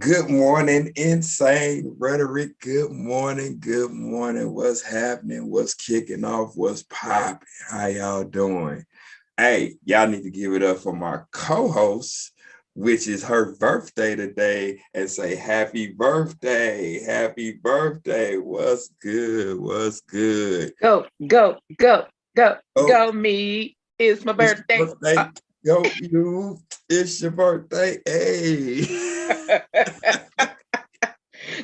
Good morning, insane rhetoric. Good morning. Good morning. What's happening? What's kicking off? What's popping? How y'all doing? Hey, y'all need to give it up for my co-host, which is her birthday today, and say happy birthday. Happy birthday. What's good? What's good? Go, go, me. It's my It's birthday. your birthday. Go, you. It's your birthday. Hey.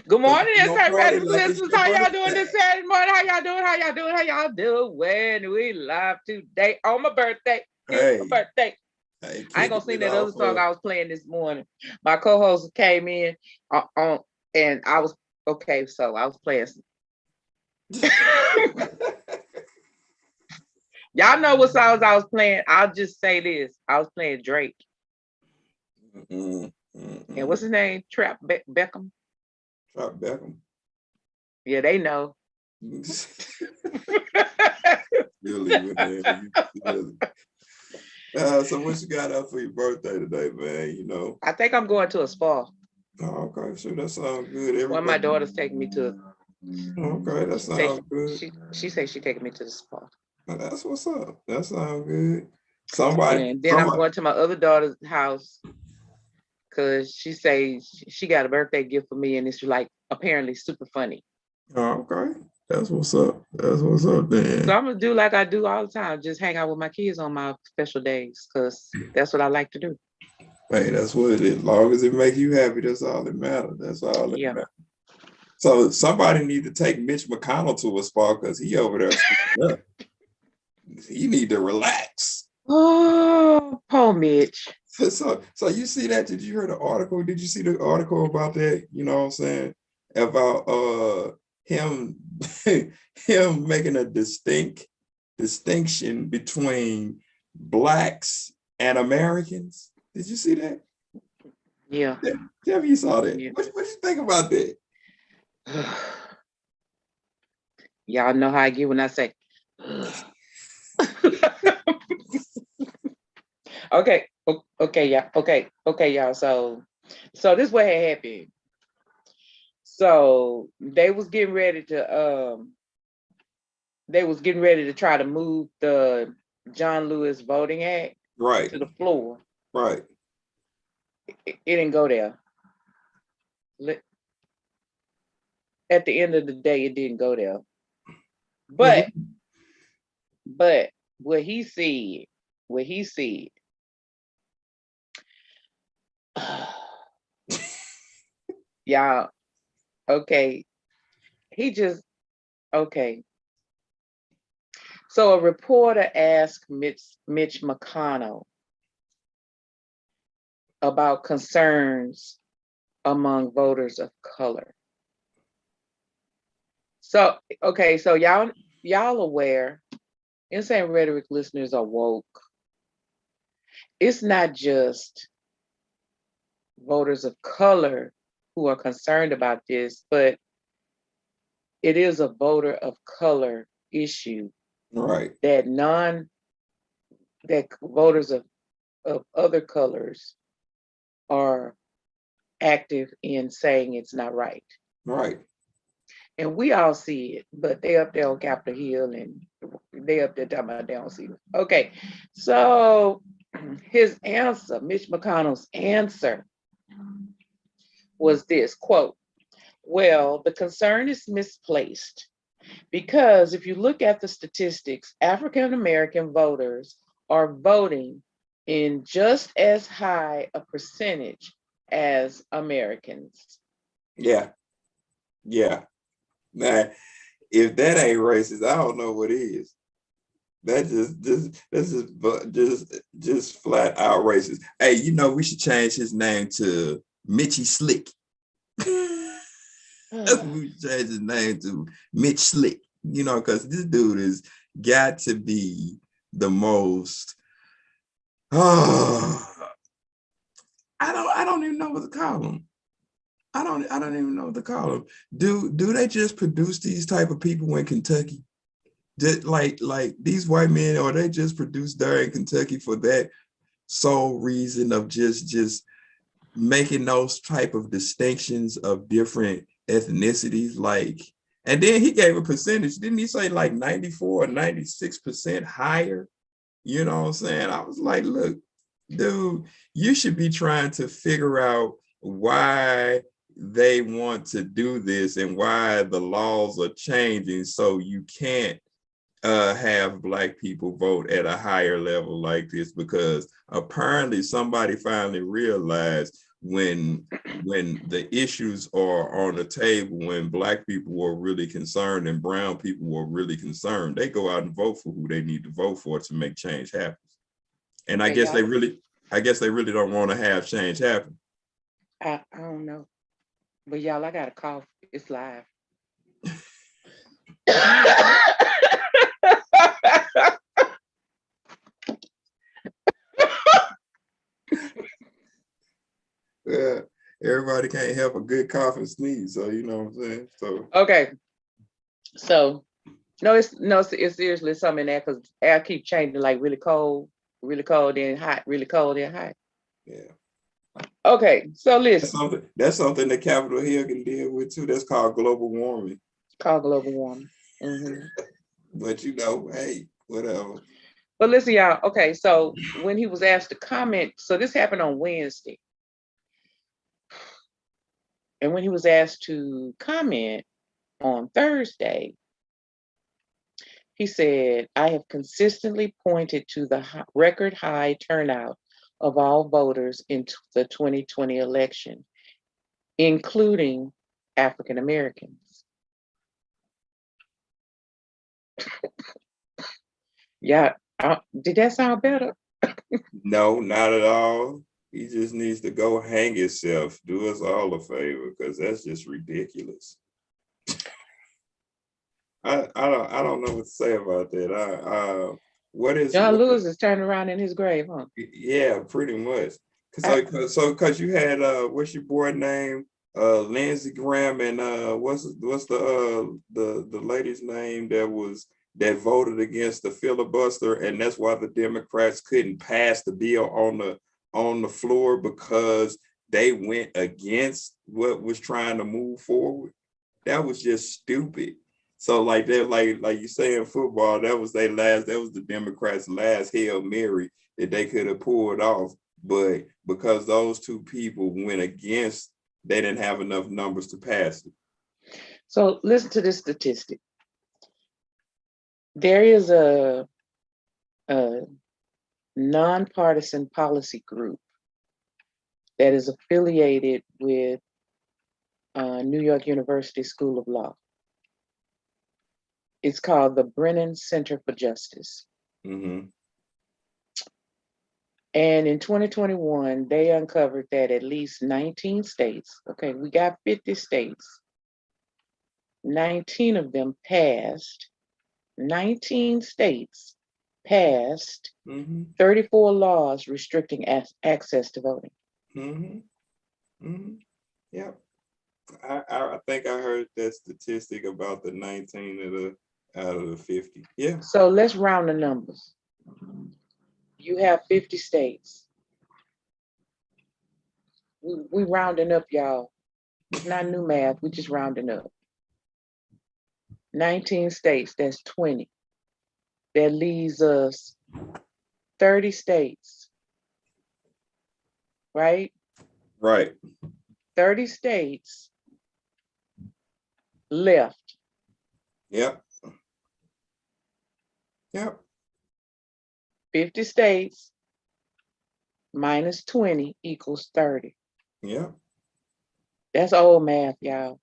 Good morning, You it's gonna our party radio like it's listeners. your How y'all doing birthday. this Saturday morning? How y'all doing? How y'all doing? How y'all doing? We live today on my birthday. It's my birthday. Hey, I ain't gonna kicking sing it that other off. song I was playing this morning. My co-host came in on and I was okay, so I was playing. Y'all know what songs I was playing. I'll just say this. I was playing Drake. And what's his name? Trap Beckham. Trap Beckham. Yeah, they know. Really, man. So what you got out for your birthday today, man? You know. I think I'm going to a spa. Oh, okay, sure. That sounds good. One of my daughters taking me to. Okay, that sounds good. She said she taking me to the spa. Well, that's what's up. That sounds good. And then I'm going to my other daughter's house because she says she got a birthday gift for me, and it's like apparently super funny. Oh, okay. That's what's up. That's what's up, then. So I'm gonna do like I do all the time, just hang out with my kids on my special days, because that's what I like to do. Hey, that's what it is. As long as it makes you happy, that's all that matters. That's all that matters. So somebody need to take Mitch McConnell to a spa because he over there. He need to relax. Oh, poor Mitch. So you see that? Did you hear the article? Did you see the article about that? You know what I'm saying? About him him making a distinction between blacks and Americans. Did you see that? Yeah. Tell me you saw that. Yeah. What you think about that? Y'all know how I get when I say okay, y'all. So this what had happened. So they was getting ready to try to move the John Lewis Voting Act to the floor. Right. It didn't go there. At the end of the day, it didn't go there. But what he said, y'all, okay, okay. So a reporter asked Mitch McConnell about concerns among voters of color. So, okay, so y'all aware, Insane Rhetoric listeners are woke. It's not just voters of color who are concerned about this, but it is a voter of color issue. Right. That voters of other colors are active in saying it's not right. Right. And we all see it, but they up there on Capitol Hill and they up there talking about they don't see it. Okay, so his answer, Mitch McConnell's answer was this, quote, well, the concern is misplaced because if you look at the statistics, African-American voters are voting in just as high a percentage as Americans. Yeah. Man, if that ain't racist, I don't know what is. That just flat out racist. Hey, you know we should change his name to Mitchy Slick. That's what we should change his name to, Mitch Slick. You know, because this dude has got to be the most. Oh, I don't even know what to call him. I don't even know what to call them. Do they just produce these type of people in Kentucky? Like these white men, or they just produced there in Kentucky for that sole reason of just making those type of distinctions of different ethnicities, like, and then he gave a percentage, didn't he say like 94 or 96% higher? You know what I'm saying? I was like, look, dude, you should be trying to figure out why they want to do this and why the laws are changing so you can't have Black people vote at a higher level like this, because apparently somebody finally realized when the issues are on the table, when Black people were really concerned and brown people were really concerned, they go out and vote for who they need to vote for to make change happen. And I guess they really don't want to have change happen. I don't know. But y'all, I got a cough. It's live. Yeah, everybody can't help a good cough and sneeze, so you know what I'm saying. So okay, so it's seriously something in there because air keep changing, like really cold, then hot, really cold, then hot. yeah. Okay, so listen. That's something that Capitol Hill can deal with too. That's called global warming. Called global warming. Mm-hmm. But you know, hey, whatever. But listen, y'all. Okay, so when he was asked to comment, so this happened on Wednesday. And when he was asked to comment on Thursday, he said, I have consistently pointed to the record high turnout of all voters in the 2020 election, including African Americans. Yeah, did that sound better? No, not at all. He just needs to go hang himself. Do us all a favor, because that's just ridiculous. I don't know what to say about that. What is John Lewis is turning around in his grave, huh? Yeah, pretty much. Cause you had what's your boy name? Lindsey Graham, and what's the lady's name that voted against the filibuster, and that's why the Democrats couldn't pass the bill on the floor, because they went against what was trying to move forward. That was just stupid. So like that, like you say in football, that was the Democrats' last Hail Mary that they could have pulled off. But because those two people went against, they didn't have enough numbers to pass it. So listen to this statistic. There is a nonpartisan policy group that is affiliated with New York University School of Law. It's called the Brennan Center for Justice. Mm-hmm. And in 2021, they uncovered that at least 19 states, okay, we got 50 states, 19 of them passed, 19 states passed 34 laws restricting access to voting. Mm-hmm. Mm-hmm. Yep. I think I heard that statistic about the 19 out of the 50. Yeah. So let's round the numbers. You have 50 states. We rounding up, y'all. It's not new math, we just rounding up. 19 states, that's 20. That leaves us 30 states, right? Right. 30 states left. Yep. Yep. 50 states minus 20 equals 30. Yep. That's old math, y'all.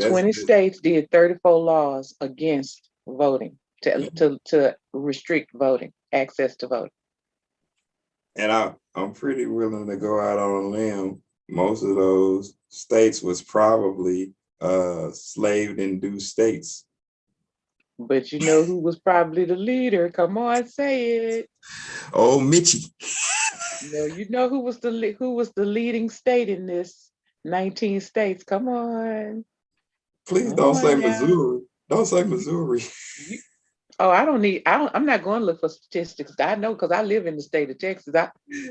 20 states did 34 laws against voting, to restrict voting, access to voting. And I'm pretty willing to go out on a limb. Most of those states was probably slave-induced states. But you know who was probably the leader? Come on, say it. Oh, Mitchie. No, you know who was the leading state in this 19 states? Come on. Please don't say Missouri. Don't say Missouri. Oh, I'm not going to look for statistics. I know because I live in the state of Texas.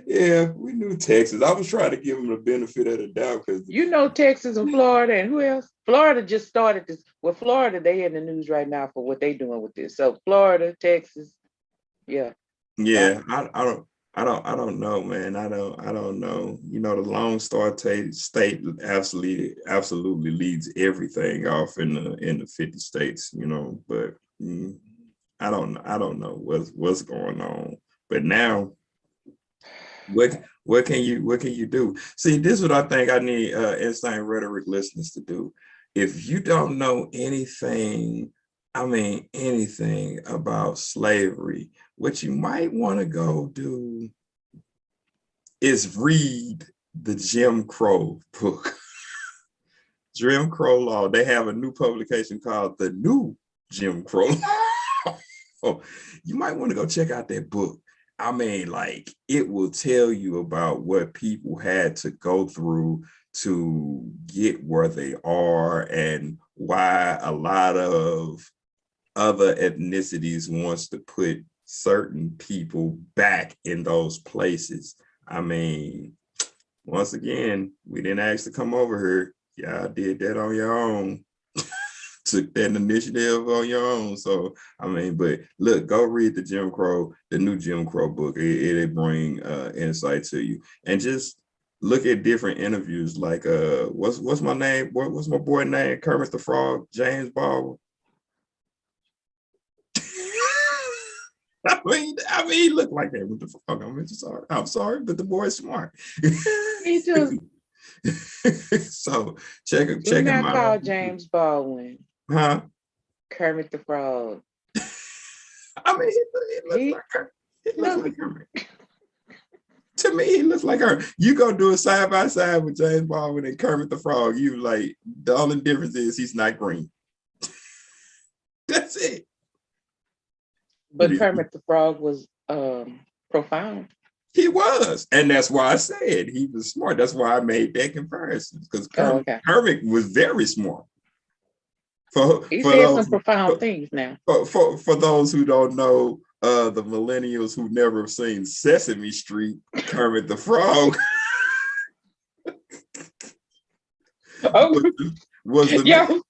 Yeah, we knew Texas. I was trying to give them the benefit of the doubt because Texas and Florida and who else? Florida just started this. Well, Florida, they in the news right now for what they doing with this. So Florida, Texas, yeah. yeah, I don't know, man. I don't know. You know, the Lone Star state absolutely leads everything off in the 50 states, you know, but I don't know what's going on. But now what can you do? See, this is what I think I need insane rhetoric listeners to do. If you don't know anything, I mean anything about slavery, what you might want to go do is read the Jim Crow book. Jim Crow Law. They have a new publication called The New Jim Crow Law. Oh, you might want to go check out that book. I mean, like, it will tell you about what people had to go through to get where they are and why a lot of other ethnicities wants to put certain people back in those places. I mean, once again, we didn't ask to come over here. Y'all did that on your own. Took that initiative on your own. So I mean, but look, go read the new Jim Crow book. It'll bring insight to you, and just look at different interviews. Like what's my name? What's my boy name? Kermit the Frog, James Baldwin. I mean, he looked like that with the frog. I'm sorry, but the boy's smart. He just So check do him not out. call James Baldwin Huh? Kermit the Frog. I mean, he looks He like her. He looks look like her. To me, he looks like her. You go do a side by side with James Baldwin and Kermit the Frog. You like the only difference is he's not green. That's it. but Kermit the Frog was profound. He was, and that's why I said he was smart. That's why I made that comparison because Oh, Kermit, okay. Kermit was very smart. For He for said those some profound things now. for those who don't know, the millennials who never have seen Sesame Street, Kermit the Frog Oh, was the yeah. man.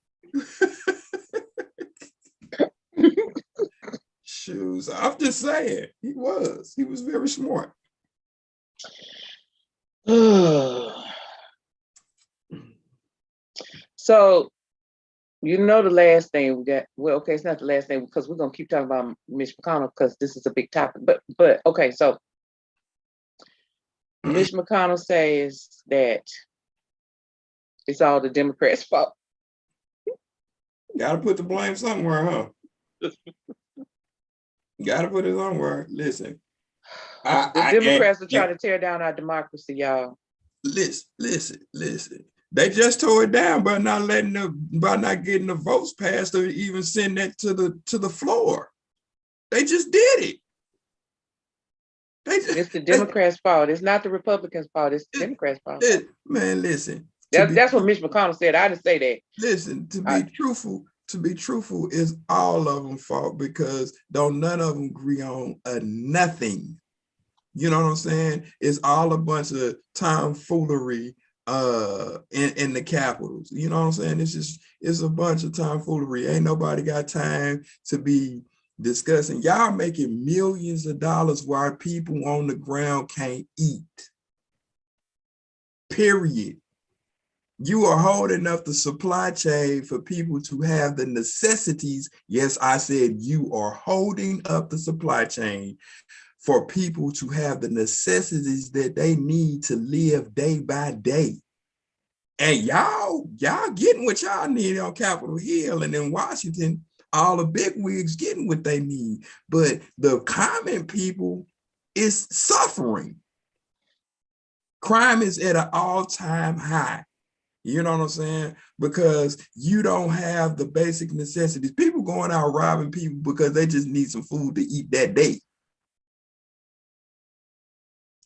Shoes. I'm just saying, he was very smart. So the last thing we got. Well, okay, it's not the last thing because we're gonna keep talking about Mitch McConnell because this is a big topic. But okay, so Mitch McConnell says that it's all the Democrats' fault. Gotta put the blame somewhere, huh? Gotta put it somewhere. Listen, The and Democrats are trying to tear down our democracy, y'all. listen. They just tore it down by not getting the votes passed or even send that to the floor. They just did it. It's the Democrats' fault. It's not the Republicans' fault. It's the Democrats' fault. Man, listen. That's what Mitch McConnell said. I didn't say that. Listen, to be truthful is all of them fault because don't none of them agree on nothing. You know what I'm saying? It's all a bunch of tomfoolery in the capitals. You know what I'm saying? It's a bunch of tomfoolery. Ain't nobody got time to be discussing. Y'all making millions of dollars while people on the ground can't eat. Period. You are holding up the supply chain for people to have the necessities. Yes, I said you are holding up the supply chain for people to have the necessities that they need to live day by day. And y'all getting what y'all need on Capitol Hill and in Washington, all the big wigs getting what they need. But the common people is suffering. Crime is at an all-time high. You know what I'm saying? Because you don't have the basic necessities. People going out robbing people because they just need some food to eat that day.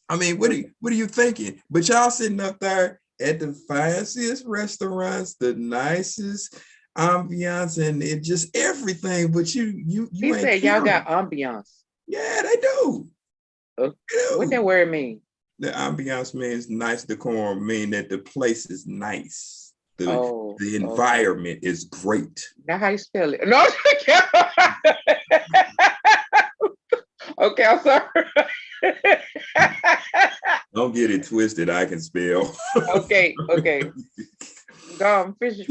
I mean, what are you thinking? But y'all sitting up there at the fanciest restaurants, the nicest ambiance and it just everything, but you He ain't said y'all caring. got ambiance. Yeah, they do. What that word mean? The ambiance means nice decorum, mean that the place is nice. The environment is great. Now how you spell it? No, okay, I'm sorry. Don't get it twisted. I can spell. Okay. Go on, finish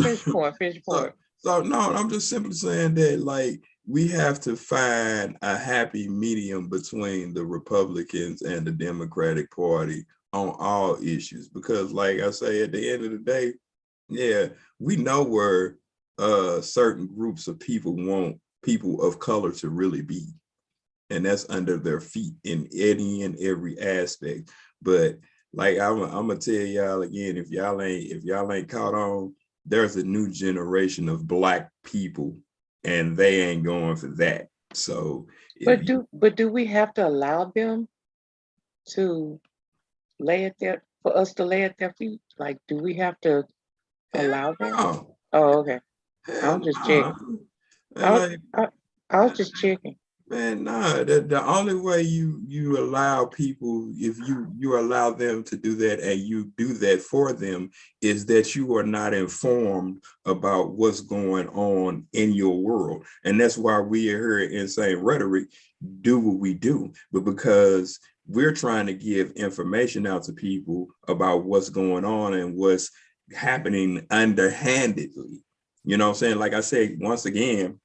point. So no, I'm just simply saying that like we have to find a happy medium between the Republicans and the Democratic Party on all issues because, like I say, at the end of the day, yeah, we know where certain groups of people want people of color to really be, and that's under their feet in any and every aspect. But like I'm gonna tell y'all again, if y'all ain't caught on, there's a new generation of Black people, and they ain't going for that. So, but do we have to allow them to for us to lay at their feet? Like, do we have to allow that? No. Oh, okay. Hell I'm just no. checking. Like, I was just checking. man, nah, the only way you allow people, if you allow them to do that and you do that for them, is that you are not informed about what's going on in your world. And that's why we are here in Insane Rhetoric do what we do. But because we're trying to give information out to people about what's going on and what's happening underhandedly. You know what I'm saying? Like I said, once again,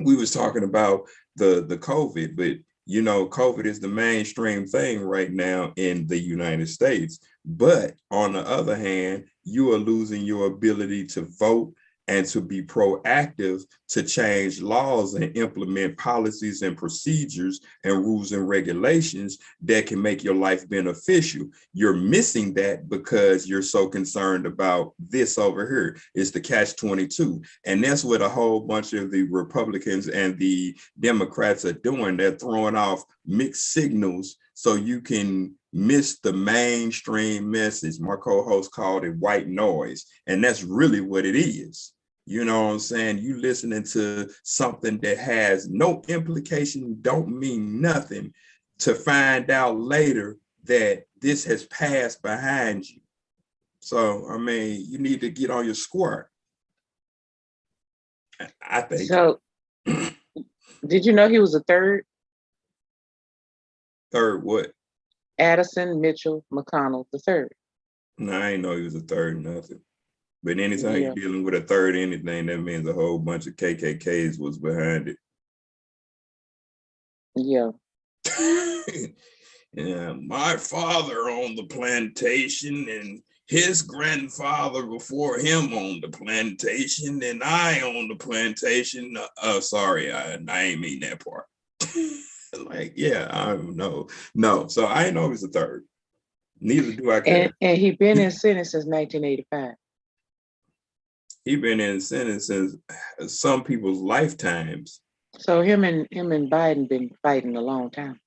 we was talking about the COVID, but you know, COVID is the mainstream thing right now in the United States. But on the other hand, you are losing your ability to vote and to be proactive to change laws and implement policies and procedures and rules and regulations that can make your life beneficial. You're missing that because you're so concerned about this over here. It's the catch-22. And that's what a whole bunch of the Republicans and the Democrats are doing. They're throwing off mixed signals so you can miss the mainstream message. My co-host called it white noise, and that's really what it is. You know what I'm saying? You listening to something that has no implication, don't mean nothing, to find out later that this has passed behind you. So, I mean, you need to get on your square, I think. So, did you know he was a third? Third what? Addison Mitchell McConnell the third. No, I ain't know he was a third nothing. But anytime you're dealing with a third anything, that means a whole bunch of KKKs was behind it. Yeah. Yeah, my father owned the plantation and his grandfather before him owned the plantation and I owned the plantation. Sorry, I ain't mean that part. Like, yeah, I don't know. No, so I ain't know he was a third. Neither do I care. And he been in Senate since 1985. He been in Senate since some people's lifetimes. So him and Biden been fighting a long time.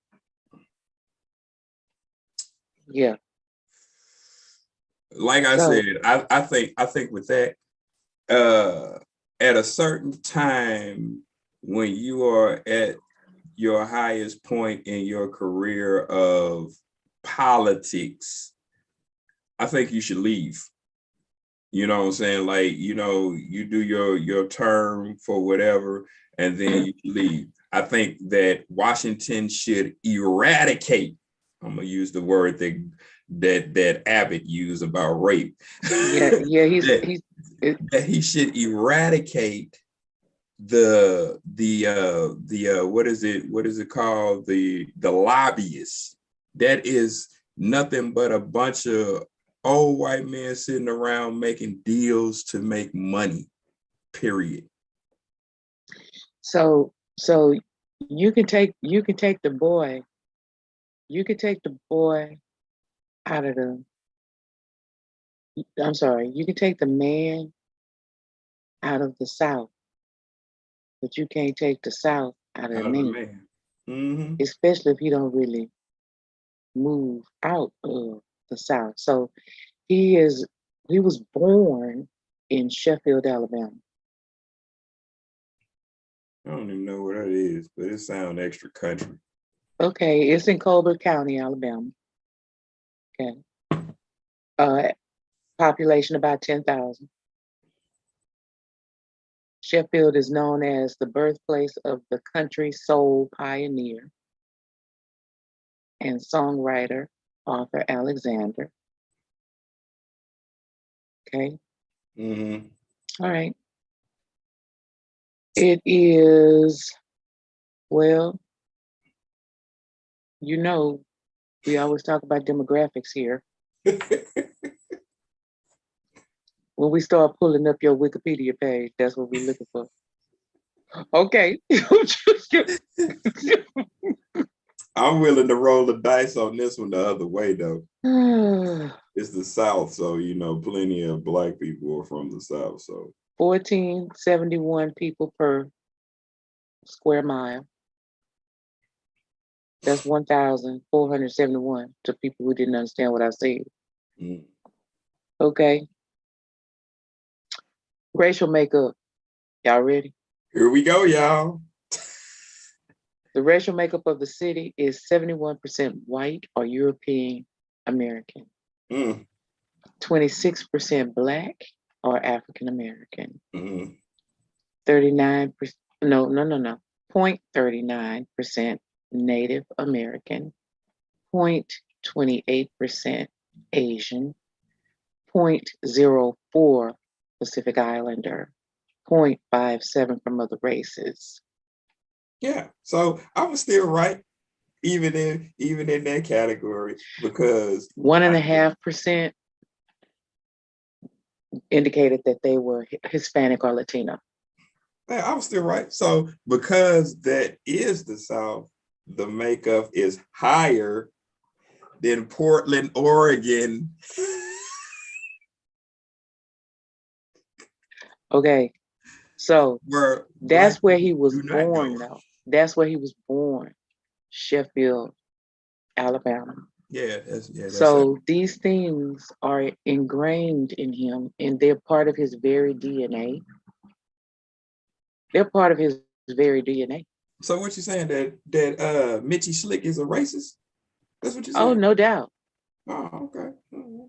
Yeah. Like I said, I think with that, at a certain time when you are at your highest point in your career of politics, I think you should leave. You know what I'm saying? Like, you know, you do your term for whatever, and then you leave. I think that Washington should eradicate. I'm gonna use the word that Abbott used about rape. Yeah, that he should eradicate the what is it called, the lobbyists. That is nothing but a bunch of old white men sitting around making deals to make money, period. So you can take the boy out of the, I'm sorry, you can take the man out of the South, but you can't take the South out of the man. Mm-hmm. Especially if he don't really move out of the South. So he was born in Sheffield, Alabama. I don't even know what that is, but it sounds extra country. Okay, it's in Colbert County, Alabama. Okay. Population about 10,000. Sheffield is known as the birthplace of the country soul pioneer and songwriter Arthur Alexander. Okay. Mm-hmm. All right. It is, well, you know, we always talk about demographics here. When we start pulling up your Wikipedia page, that's what we're looking for. Okay. I'm willing to roll the dice on this one the other way, though. It's the South, so plenty of Black people are from the South. So 1471 people per square mile. That's 1,471 to people who didn't understand what I said. mm. Okay. Racial makeup. Y'all ready? Here we go, y'all. The racial makeup of the city is 71% white or European American. 26% Black or African American. 39%, no, 0.39% Native American, 0.28% Asian, 0.04 Pacific Islander, 0.57 from other races. Yeah, so I was still right, even in that category, because 1.5% indicated that they were Hispanic or Latino. I was still right. So because that is the South, the makeup is higher than Portland, Oregon. Okay, so that's where he was born, though. That's where he was born, Sheffield, Alabama. Yeah, so these things are ingrained in him, and they're part of his very DNA. They're part of his very DNA. So what you saying, that Mitchie Slick is a racist? That's what you're saying? Oh, no doubt. Oh, okay.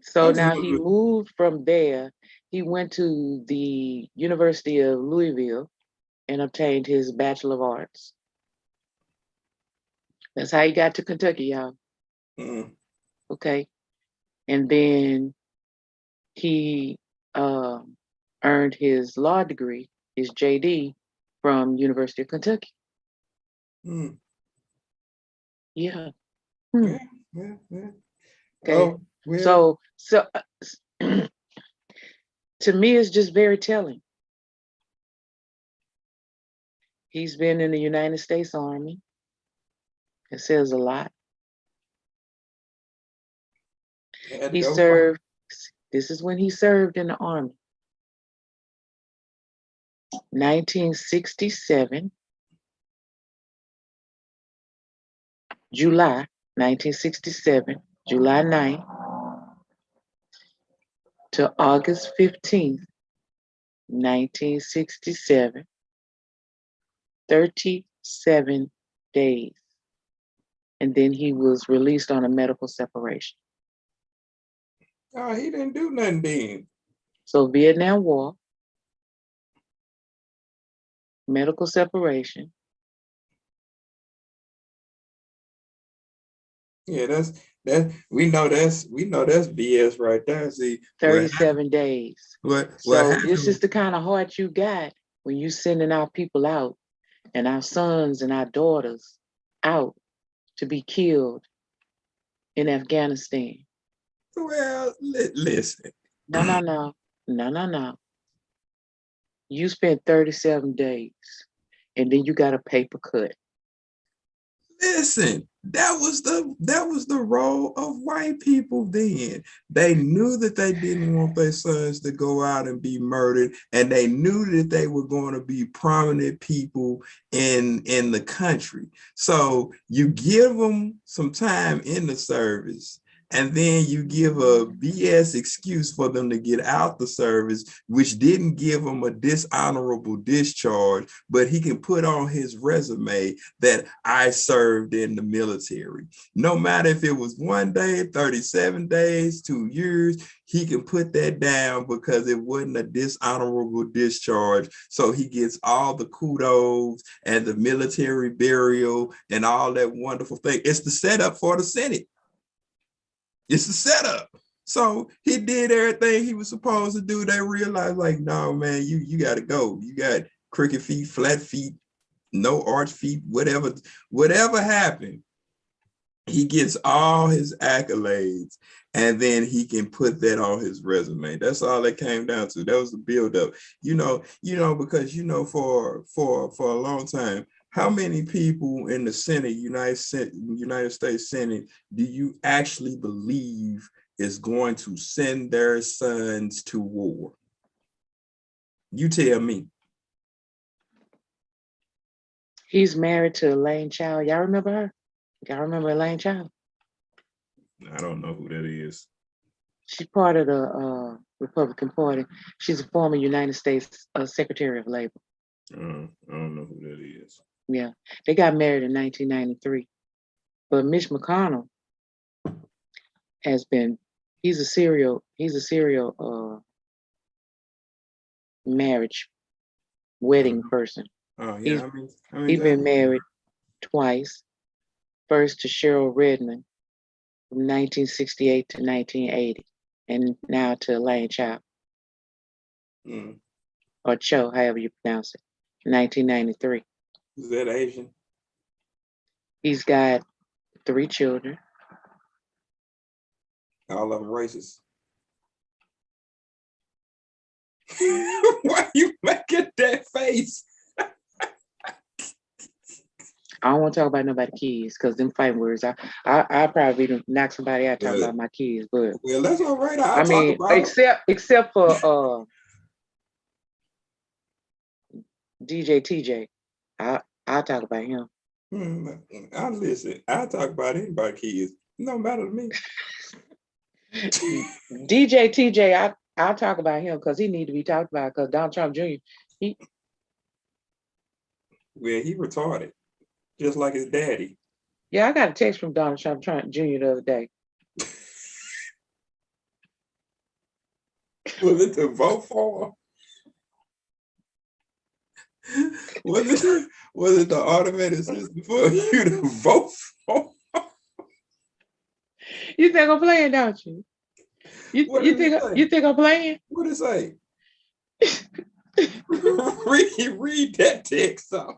So now he moved from there. He went to the University of Louisville and obtained his Bachelor of Arts. That's how he got to Kentucky, y'all. Okay. And then he earned his law degree, his JD, from University of Kentucky. Yeah. Yeah. Okay. So to me, it's just very telling. He's been in the United States Army. It says a lot. He served, this is when he served in the Army. 1967, July 1967, July 9th to August 15th, 1967, 37 days. And then he was released on a medical separation. Oh, he didn't do nothing then. So Vietnam War, medical separation. Yeah, we know that's BS right there. See, 37 days. So this is the kind of heart you got when you sending our people out and our sons and our daughters out to be killed in Afghanistan. Well, listen. No. You spent 37 days and then you got a paper cut. Listen, that was the role of white people then. They knew that they didn't want their sons to go out and be murdered, and they knew that they were going to be prominent people in the country. So you give them some time in the service, and then you give a BS excuse for them to get out the service, which didn't give him a dishonorable discharge, but he can put on his resume that I served in the military. No matter if it was 1 day, 37 days, 2 years, he can put that down because it wasn't a dishonorable discharge. So he gets all the kudos and the military burial and all that wonderful thing. It's the setup for the Senate. It's the setup. So he did everything he was supposed to do. They realized, like, no, man, you got to go. You got crooked feet, flat feet, no arch feet, whatever happened. He gets all his accolades, and then he can put that on his resume. That's all it came down to. That was the buildup. Because for a long time, how many people in the Senate, United States Senate, do you actually believe is going to send their sons to war? You tell me. He's married to Elaine Chao. Y'all remember her? Y'all remember Elaine Chao? I don't know who that is. She's part of the Republican Party. She's a former United States Secretary of Labor. I don't know who that is. Yeah, they got married in 1993. But Mitch McConnell he's a serial marriage wedding person. Oh yeah, He's been married twice. First to Cheryl Redmond from 1968 to 1980, and now to Elaine Chao. Or Cho, however you pronounce it, 1993. Is that Asian? He's got 3 children. All of them racist. Why you making that face? I don't want to talk about nobody's kids because them fighting words. I probably knock somebody out talking about my kids, but well, that's all right. I mean, except for DJ TJ, I'll talk about him. I listen. I talk about anybody's kids. No matter to me. DJ TJ, I'll talk about him because he need to be talked about because Donald Trump Jr. He retarded, just like his daddy. Yeah, I got a text from Donald Trump Jr. the other day. Was it to vote for? Was it the automated system for you to vote for? You think I'm playing, don't you? You think I'm playing? What did it say? read that text off.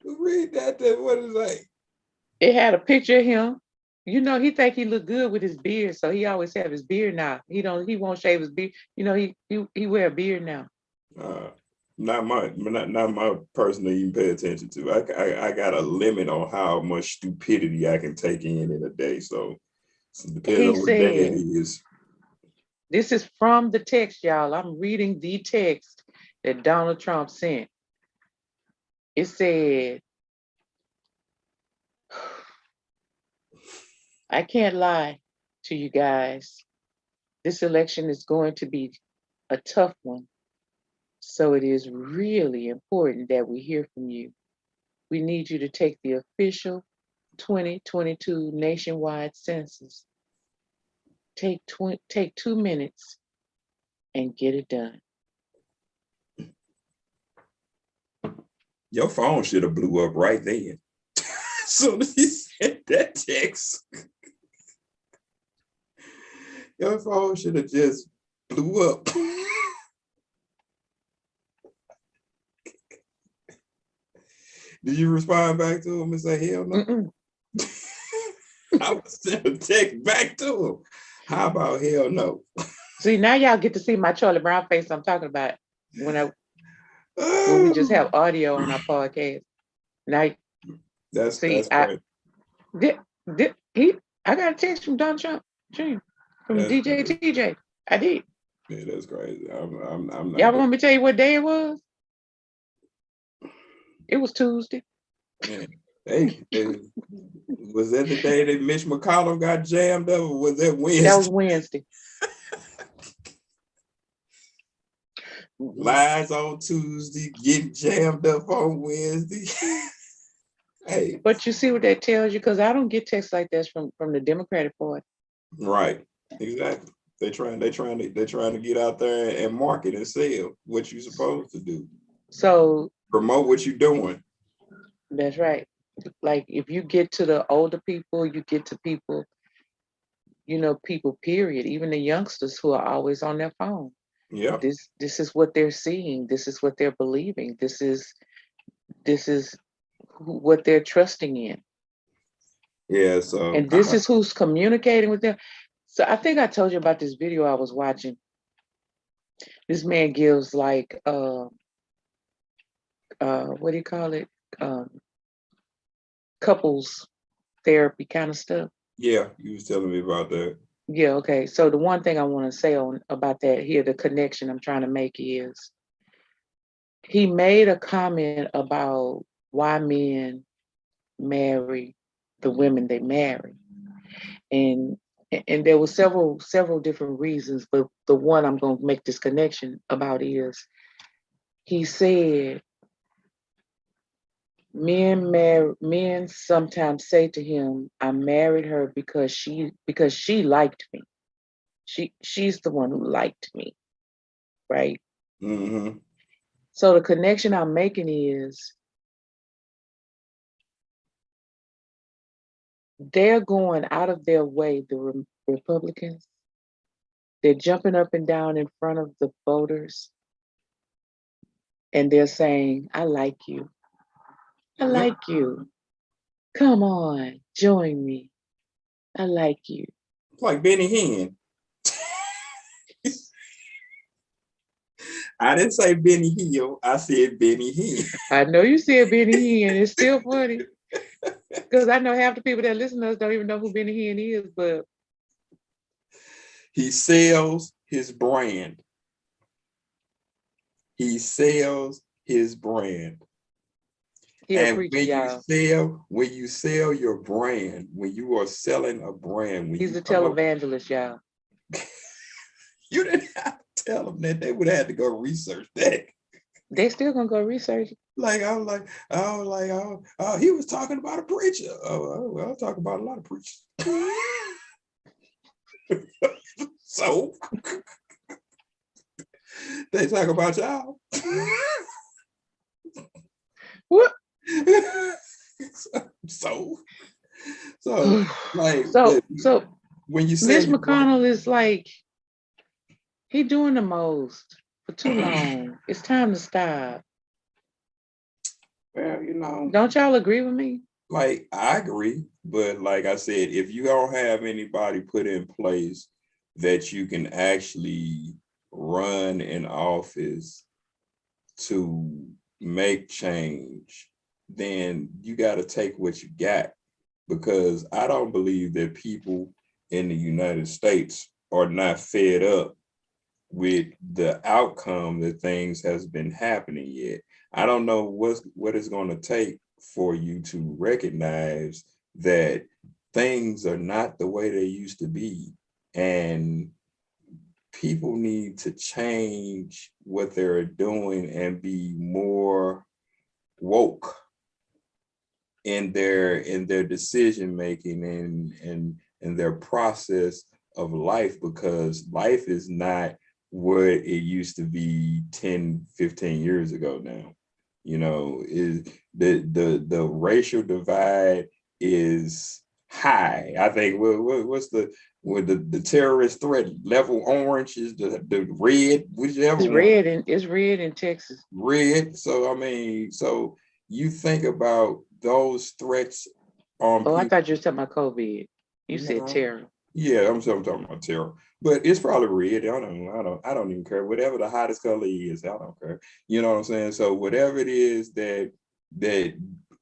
Read that text. What did it say? It had a picture of him. You know, he think he look good with his beard, so he always have his beard now. He won't shave his beard. You know, he wear a beard now. Not my person to even pay attention to. I got a limit on how much stupidity I can take in a day. So depending on what day it is. This is from the text, y'all. I'm reading the text that Donald Trump sent. It said, I can't lie to you guys. This election is going to be a tough one. So it is really important that we hear from you. We need you to take the official 2022 nationwide census. Take 2 minutes and get it done. Your phone should have blew up right then. So he sent that text. Your phone should have just blew up. Did you respond back to him and say, hell no? I would send a text back to him. How about hell no? See, now y'all get to see my Charlie Brown face I'm talking about when we just have audio on our podcast. Now, that's great. I got a text from Donald Trump Jr. from DJ TJ. I did. Yeah, that's crazy. I'm not. Y'all want me to tell you what day it was? It was Tuesday. Yeah. Hey, Was that the day that Mitch McConnell got jammed up, or was that Wednesday? That was Wednesday. Lies on Tuesday, get jammed up on Wednesday. Hey. But you see what that tells you? Because I don't get texts like this from the Democratic Party. Right. Exactly. They're trying to get out there and market and sell what you're supposed to do. So promote what you're doing. That's right. Like if you get to the older people, you get to people, people, period, even the youngsters who are always on their phone. Yeah. This is what they're seeing. This is what they're believing. This is what they're trusting in. Yeah. So and this is who's communicating with them. So I think I told you about this video I was watching. This man gives like what do you call it? Couples therapy kind of stuff. Yeah, you was telling me about that. Yeah, okay. So the one thing I want to say about that here, the connection I'm trying to make is he made a comment about why men marry the women they marry. And there were several different reasons, but the one I'm going to make this connection about is he said men sometimes say to him, I married her because she liked me. She's the one who liked me, right? Mm-hmm. So the connection I'm making is they're going out of their way, the Republicans. They're jumping up and down in front of the voters and they're saying, I like you. I like you. Come on, join me. I like you. It's like Benny Hinn. I didn't say Benny Hill. I said Benny Hinn. I know you said Benny Hinn. It's still funny. Because I know half the people that listen to us don't even know who Benny Hinn is, but he sells his brand. He sells his brand. And when you sell your brand, when you are selling a brand, when he's a televangelist, y'all. You didn't have to tell them that. They would have to go research that. They still gonna go research it. Like I was like, he was talking about a preacher. Well, I'll talk about a lot of preachers. So they talk about y'all. What? So when you say Mitch McConnell is like, he doing the most for too long. It's time to stop. Well, don't y'all agree with me? Like, I agree, but like I said, if you don't have anybody put in place that you can actually run an office to make change, then you got to take what you got. Because I don't believe that people in the United States are not fed up with the outcome that things has been happening yet. I don't know what it's going to take for you to recognize that things are not the way they used to be, and people need to change what they're doing and be more woke in their decision making and their process of life, because life is not what it used to be 10, 15 years ago now. Is the racial divide is high. I think what's the terrorist threat level? Orange is the red, whichever it's red one. It's red in Texas. Red. So so you think about those threats on people. I thought you were talking about COVID. You said terror. Yeah, I'm talking about terror. But it's probably red. I don't even care. Whatever the hottest color is, I don't care. You know what I'm saying? So whatever it is that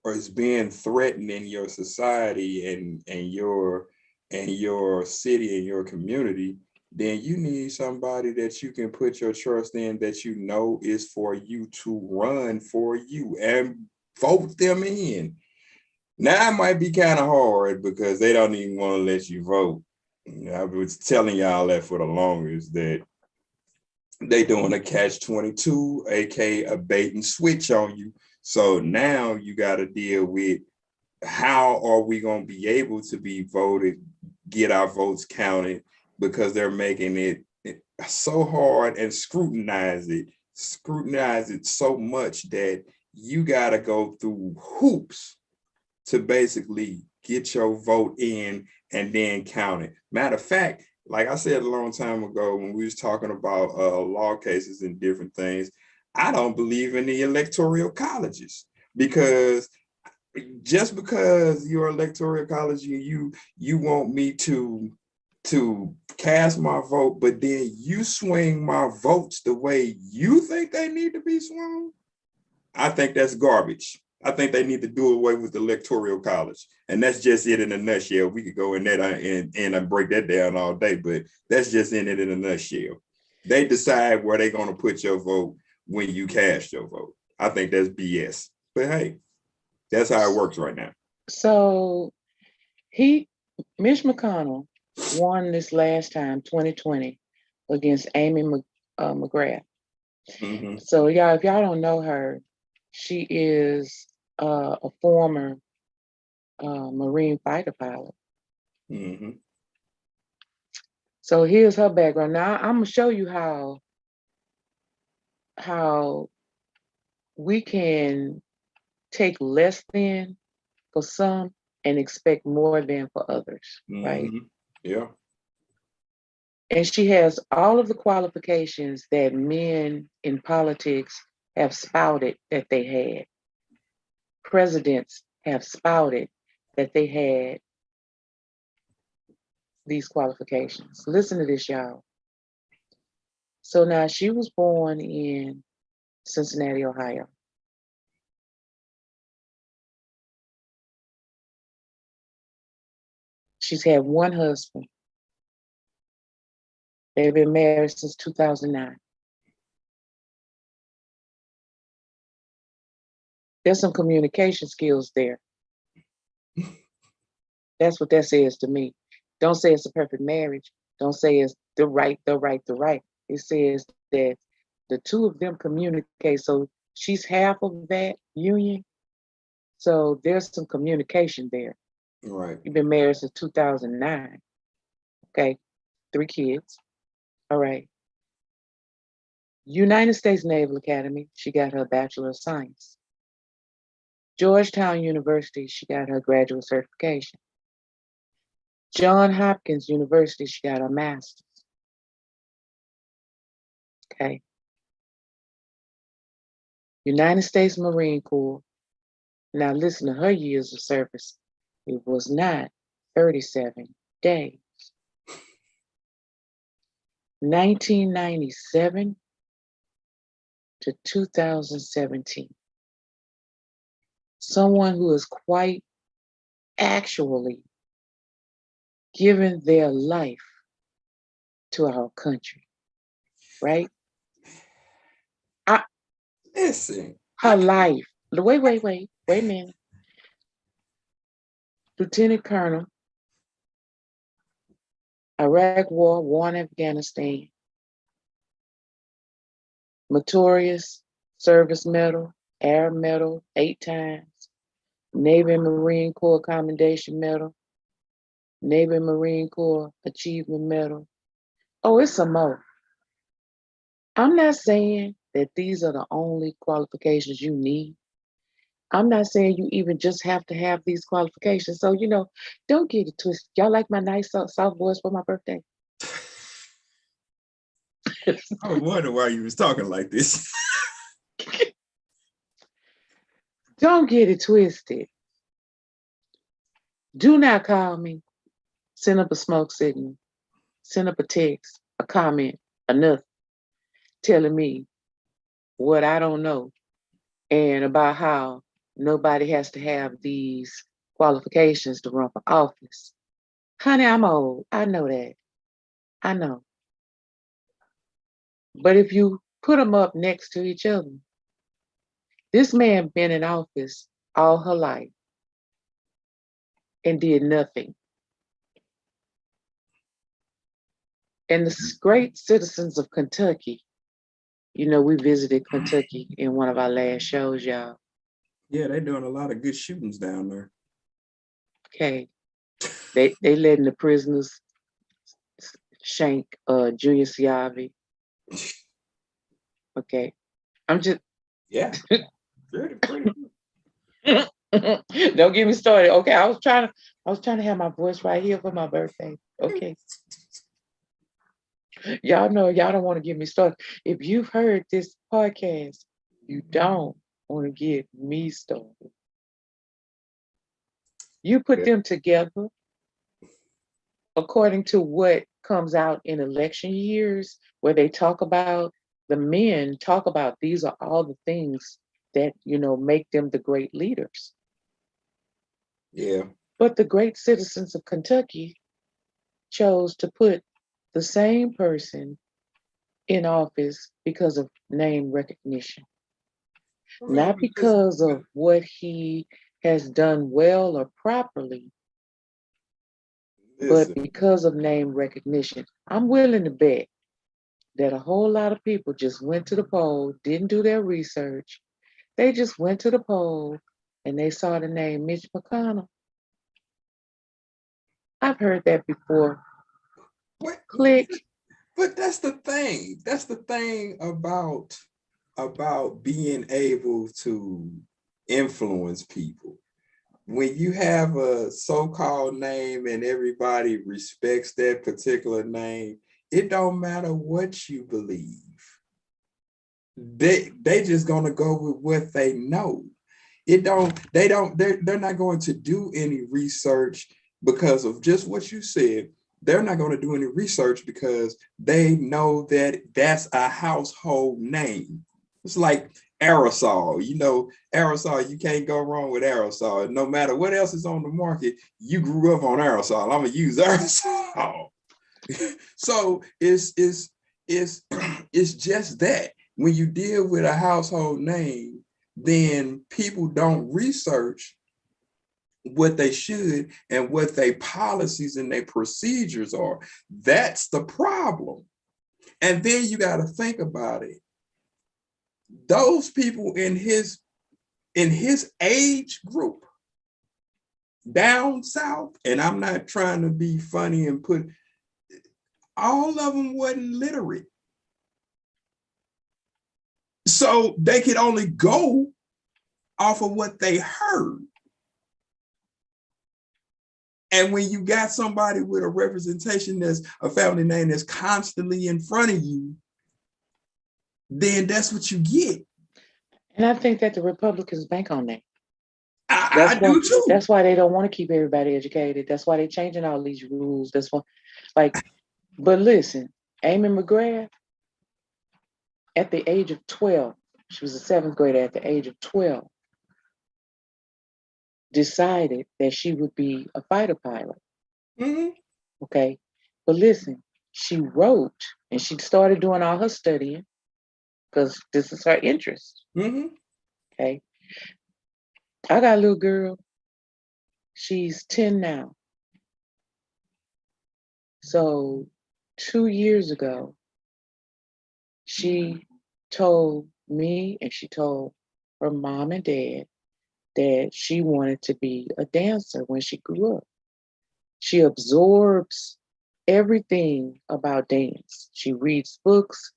is being threatened in your society and your city and your community, then you need somebody that you can put your trust in, that you know is for you, to run for you and vote them in. Now it might be kind of hard because they don't even want to let you vote. I was telling y'all that for the longest that they doing a catch-22, aka a bait and switch on you. So now you got to deal with how are we going to be able to be voted, get our votes counted, because they're making it so hard and scrutinize it so much that you got to go through hoops to basically get your vote in and then count it. Matter of fact, like I said a long time ago when we was talking about law cases and different things, I don't believe in the electoral colleges because just because you're electoral college, you want me to cast my vote, but then you swing my votes the way you think they need to be swung. I think that's garbage. I think they need to do away with the electoral college, and that's just it in a nutshell. We could go in that and break that down all day, but that's just in it in a nutshell. They decide where they're going to put your vote when you cast your vote. I think that's BS. But hey, that's how it works right now. So Mitch MCConnell won this last time, 2020, against Amy Mcgrath. Mm-hmm. So y'all, if y'all don't know her, she is a former Marine fighter pilot. Mm-hmm. So here's her background. Now I'm gonna show you how we can take less than for some and expect more than for others, right? Mm-hmm. Yeah. And she has all of the qualifications that men in politics have spouted that they had. Presidents have spouted that they had these qualifications. Listen to this, y'all. So now she was born in Cincinnati, Ohio. She's had one husband. They've been married since 2009. There's some communication skills there. That's what that says to me. Don't say it's a perfect marriage. Don't say it's the right. It says that the two of them communicate. So she's half of that union. So there's some communication there. Right. You've been married since 2009. Okay. 3 kids. All right. United States Naval Academy, she got her Bachelor of Science. Georgetown University, she got her graduate certification. Johns Hopkins University, she got her master's. Okay. United States Marine Corps. Now listen to her years of service. It was not 37 days. 1997 to 2017. Someone who is quite actually given their life to our country, right? Listen. Her life. Wait a minute. Lieutenant Colonel, Iraq War in Afghanistan, Meritorious Service Medal, Air Medal 8 times, Navy and Marine Corps Commendation Medal, Navy and Marine Corps Achievement Medal. Oh, it's some more. I'm not saying that these are the only qualifications you need. I'm not saying you even just have to have these qualifications. So, don't get it twisted. Y'all like my nice soft voice for my birthday? I was wondering why you was talking like this. Don't get it twisted. Do not call me. Send up a smoke signal. Send up a text, a comment, enough telling me what I don't know and about how nobody has to have these qualifications to run for office. Honey, I'm old. I know that. I know. But if you put them up next to each other, this man been in office all her life. and did nothing. And the great citizens of Kentucky, we visited Kentucky in one of our last shows, y'all. Yeah, they're doing a lot of good shootings down there. Okay. They letting the prisoners shank Julius Yavi. Okay. I'm just pretty. Don't get me started. Okay, I was trying to have my voice right here for my birthday. Okay. Y'all know y'all don't want to get me started. If you've heard this podcast, you don't want to get me started. You put them together according to what comes out in election years, where they talk about, the men talk about, these are all the things that, make them the great leaders. Yeah. But the great citizens of Kentucky chose to put the same person in office because of name recognition. Not because of what he has done well or properly, but because of name recognition. I'm willing to bet that a whole lot of people just went to the poll, didn't do their research. They just went to the poll and they saw the name Mitch McConnell. I've heard that before. Click. But that's the thing. That's the thing about being able to influence people. When you have a so-called name and everybody respects that particular name, it don't matter what you believe. They just gonna go with what they know. They're not going to do any research because of just what you said. They're not going to do any research because they know that that's a household name. It's like aerosol. Aerosol, you can't go wrong with aerosol. No matter what else is on the market, you grew up on aerosol. I'm gonna use aerosol. So it's just that when you deal with a household name, then people don't research what they should and what their policies and their procedures are. That's the problem. And then you got to think about it. Those people in his age group down south, and I'm not trying to be funny and put, all of them wasn't literate. So they could only go off of what they heard. And when you got somebody with a representation that's a family name that's constantly in front of you, then that's what you get. And I think that the Republicans bank on that. I do too. That's why they don't want to keep everybody educated. That's why they're changing all these rules. That's why, but listen, Amy Mcgrath, at the age of 12, she was a 7th grader at the age of 12, decided that she would be a fighter pilot. Mm-hmm. Okay. But listen, she wrote and she started doing all her studying because this is her interest. Mm-hmm. Okay. I got a little girl. She's 10 now. So 2 years ago, she told me and she told her mom and dad that she wanted to be a dancer when she grew up. She absorbs everything about dance. She reads books,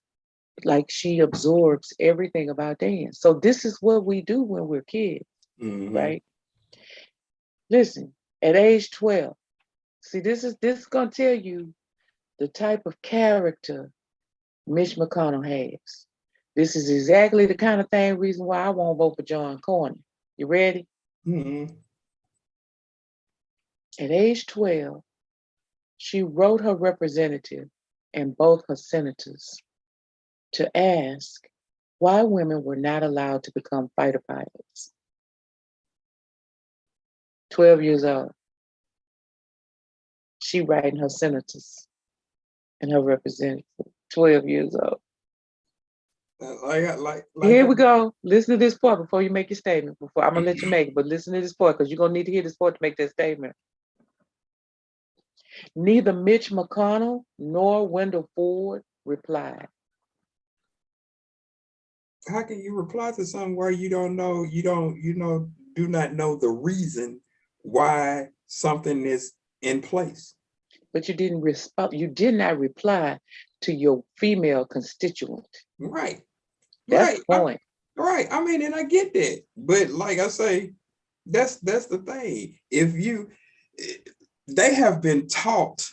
like she absorbs everything about dance. So this is what we do when we're kids, right? Listen, at age 12, see, this is gonna tell you the type of character Mitch McConnell has. This is exactly the kind of reason why I won't vote for John Cornyn. You ready? Mm-hmm. At age 12, she wrote her representative and both her senators to ask why women were not allowed to become fighter pilots. 12 years old. She writing her senators and her representative, 12 years old. Here we go. Listen to this part before you make your statement. Before I'm gonna let you make it, but listen to this part because you're gonna need to hear this part to make that statement. Neither Mitch McConnell nor Wendell Ford replied. How can you reply to something where you don't know, do not know the reason why something is in place? But you didn't respond. You did not reply to your female constituent. Right. That's Right. the point. Right. I mean, and I get that. But like I say, that's the thing. They have been taught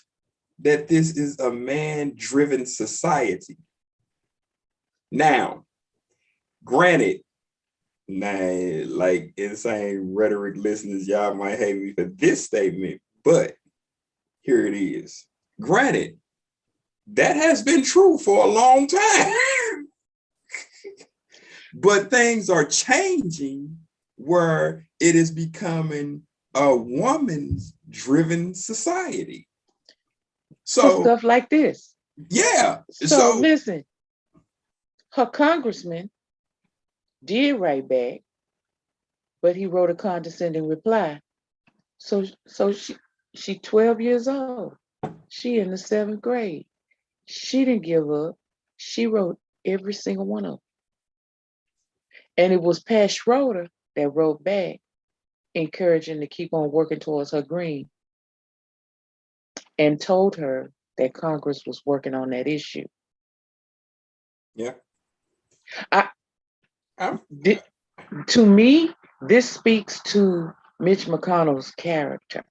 that this is a man-driven society. Now, granted, now, like insane rhetoric listeners, y'all might hate me for this statement, but here it is. Granted, that has been true for a long time. But things are changing where it is becoming a woman's driven society. So stuff like this. yeah. So listen, her congressman did write back, but he wrote a condescending reply. So she 12 years old. She in the 7th grade. She didn't give up. She wrote every single one of them. And it was Pat Schroeder that wrote back, encouraging to keep on working towards her green, and told her that Congress was working on that issue. Yeah. To me, this speaks to Mitch McConnell's character,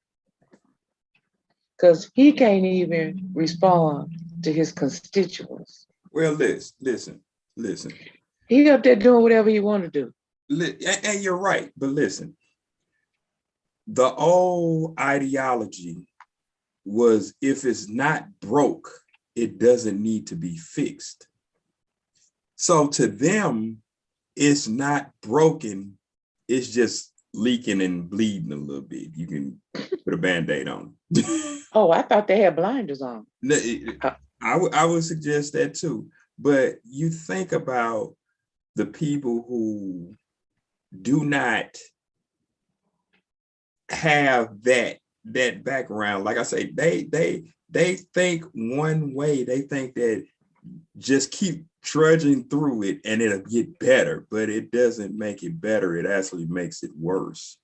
because he can't even respond to his constituents. Well, listen. He up there doing whatever he want to do. And you're right, but listen. The old ideology was if it's not broke, it doesn't need to be fixed. So to them, it's not broken, it's just leaking and bleeding a little bit. You can put a Band-Aid on. Oh, I thought they had blinders on. I would suggest that too. But you think about the people who do not have that background. Like I say, they think one way. They think that just keep trudging through it and it'll get better, but it doesn't make it better. It actually makes it worse.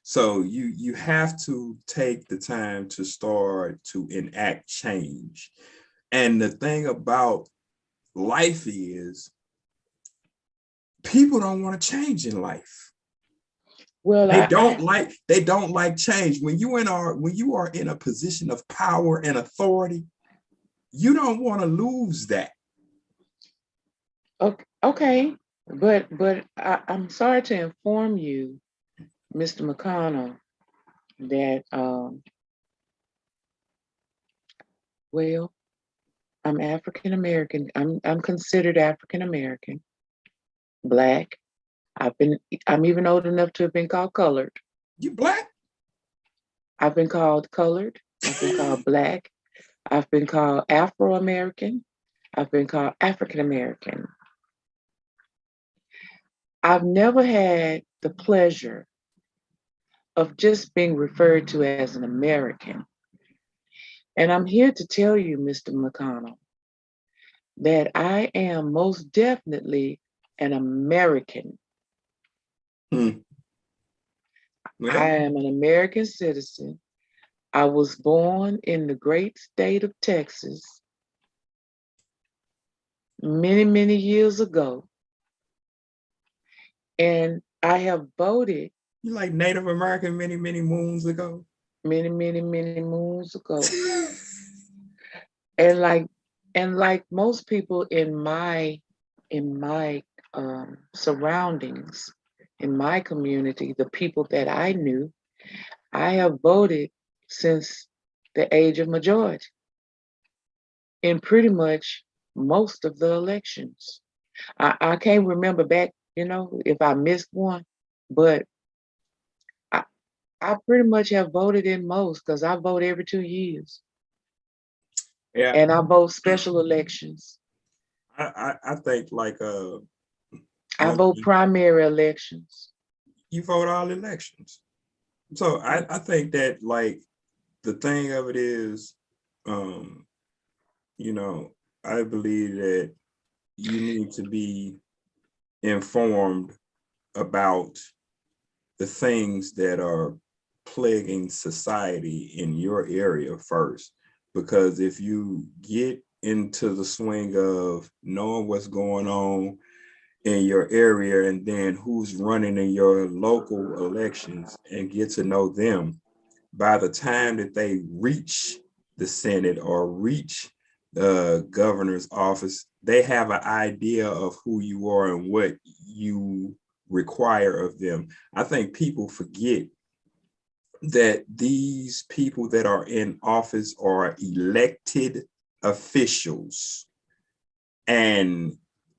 So you have to take the time to start to enact change. And the thing about life is people don't want to change in life. Well, they don't like change. When you are in a position of power and authority, you don't want to lose that. Okay, but I'm sorry to inform you, Mr. McConnell, that well, I'm African American. I'm considered African American, Black. I'm even old enough to have been called colored. You Black? I've been called colored. I've been called Black. I've been called Afro American. I've been called African American. I've never had the pleasure of just being referred to as an American. And I'm here to tell you, Mr. McConnell, that I am most definitely an American. Well, I am an American citizen. I was born in the great state of Texas many, many years ago. And I have voted. You like Native American many, many moons ago? Many, many, many moons ago. And like most people in my surroundings, in my community, the people that I knew, I have voted since the age of majority in pretty much most of the elections. I can't remember back, if I missed one, but I pretty much have voted in most because I vote every 2 years. Yeah. And I vote special elections. I think I vote primary elections. You vote all elections. So I think that the thing of it is, you know, I believe that you need to be informed about the things that are plaguing society in your area first. Because if you get into the swing of knowing what's going on in your area and then who's running in your local elections and get to know them, by the time that they reach the Senate or reach the governor's office, they have an idea of who you are and what you require of them. I think people forget that these people that are in office are elected officials, and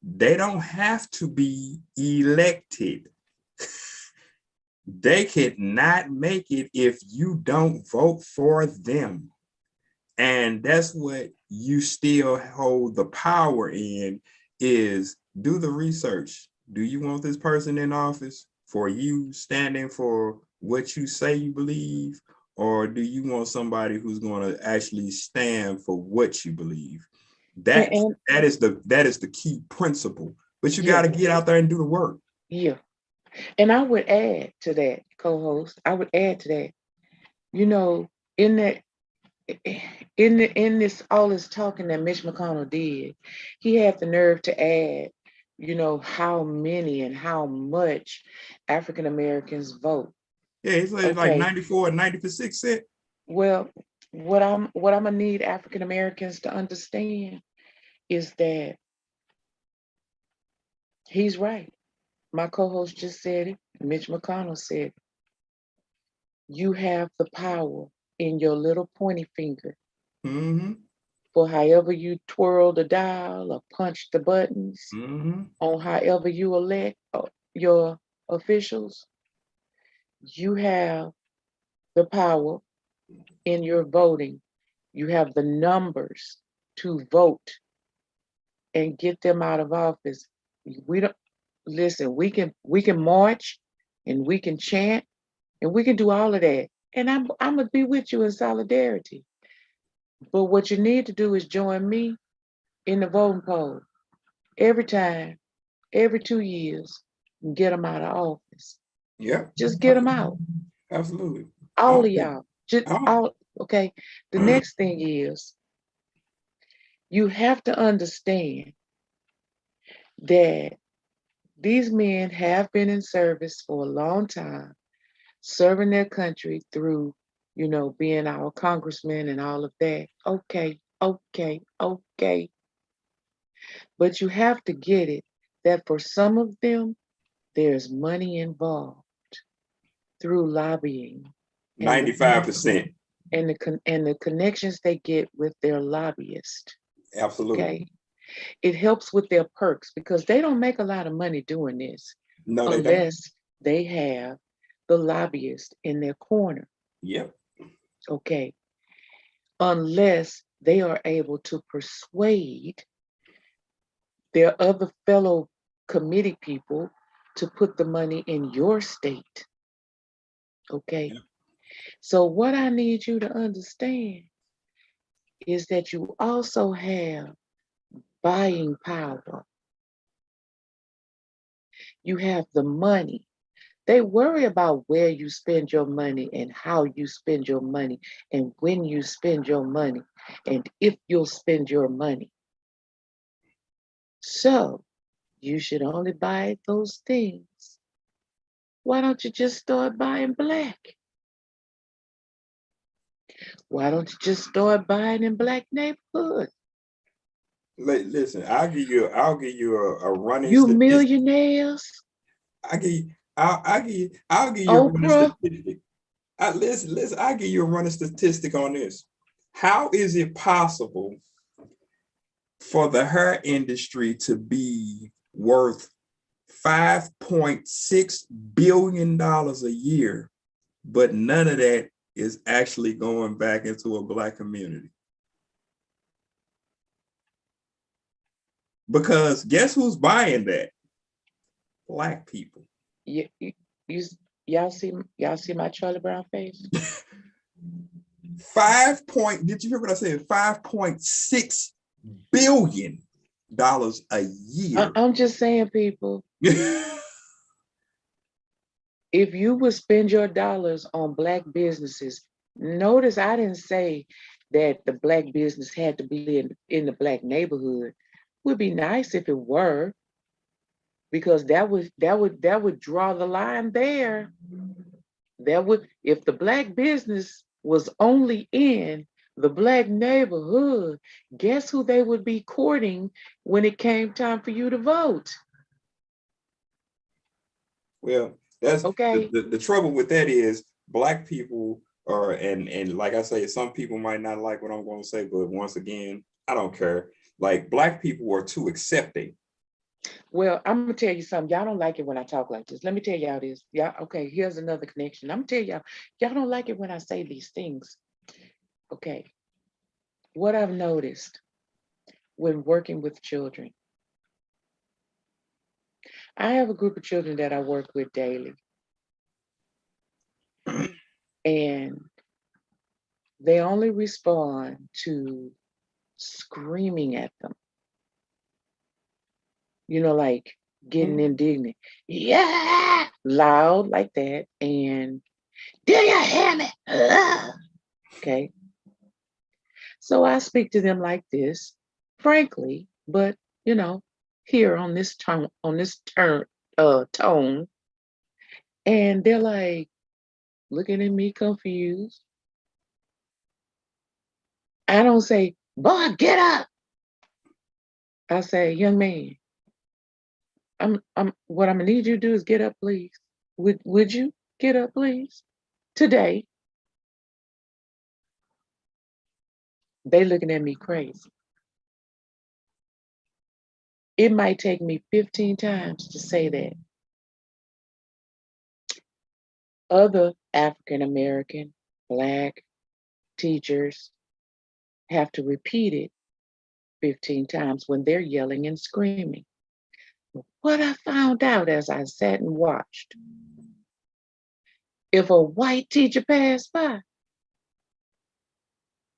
they don't have to be elected. They could not make it if you don't vote for them. And that's what you still hold the power in, is do the research. Do you want this person in office for you standing for what you say you believe? Or do you want somebody who's going to actually stand for what you believe? That And is the key principle. But you got yeah, to get out there and do the work. yeah. And I would add to that, co-host, I would add to that, you know, in that in this all this talking that Mitch McConnell did, he had the nerve to add, you know, how many and how much African Americans vote. Yeah, it's like Okay. 94 and 96%. Well, what I'm gonna need African Americans to understand is that he's right. My co-host just said it. Mitch McConnell said, you have the power in your little pointy finger Mm-hmm. for however you twirl the dial or punch the buttons Mm-hmm. on however you elect your officials. You have the power in your voting. You have the numbers to vote and get them out of office. We don't listen. We can march and we can chant and we can do all of that. And I'm gonna be with you in solidarity. But what you need to do is join me in the voting poll every time, every 2 years, and get them out of office. Yeah, Just get them out. absolutely. All of y'all. Just I all okay. The don't, next thing is you have to understand that these men have been in service for a long time, serving their country through, you know, being our congressmen and all of that. Okay, okay, okay. But you have to get it that for some of them, there's money involved through lobbying and the 95%. and the connections they get with their lobbyist. Absolutely. Okay, it helps with their perks because they don't make a lot of money doing this No, they don't. unless they have the lobbyist in their corner. Yep. Okay, unless they are able to persuade their other fellow committee people to put the money in your state. Okay, Yep. so what I need you to understand is that you also have buying power. You have the money. They worry about where you spend your money and how you spend your money and when you spend your money and if you'll spend your money. So you should only buy those things. Why don't you just start buying black? Why don't you just start buying in black neighborhoods? Listen, I'll give you a running You statistic. millionaires, I give you, I'll give you a running Oprah. statistic. Listen, I'll give you a running statistic on this. How is it possible for the hair industry to be worth $5.6 billion a year, but none of that is actually going back into a Black community? Because guess who's buying that? Black people. You, you, you, y'all see my Charlie Brown face? Did you hear what I said? $5.6 billion a year. I'm just saying, people, if you would spend your dollars on Black businesses, notice I didn't say that the Black business had to be in the Black neighborhood. Would be nice if it were, because that would draw the line there. That would, if the Black business was only in the Black neighborhood, guess who they would be courting when it came time for you to vote? Well, that's Okay. the trouble with that is Black people are, and like I say, some people might not like what I'm going to say, but once again, I don't care. Like, Black people are too accepting. Well, I'm gonna tell you something. Y'all don't like it when I talk like this. Let me tell y'all this. Yeah, okay, here's another connection. I'm gonna tell y'all don't like it when I say these things. Okay. What I've noticed when working with children, I have a group of children that I work with daily. And they only respond to screaming at them. You know, like getting indignant. Yeah, loud like that. And do you hear me? Okay. So I speak to them like this, frankly, but here on this tone, tone, and they're like looking at me confused. I don't say, boy, get up. I say, young man, what I'm gonna need you to do is get up, please. Would you get up, please? Today. They looking at me crazy. It might take me 15 times to say that. Other African American, Black teachers have to repeat it 15 times when they're yelling and screaming. What I found out as I sat and watched, if a white teacher passed by,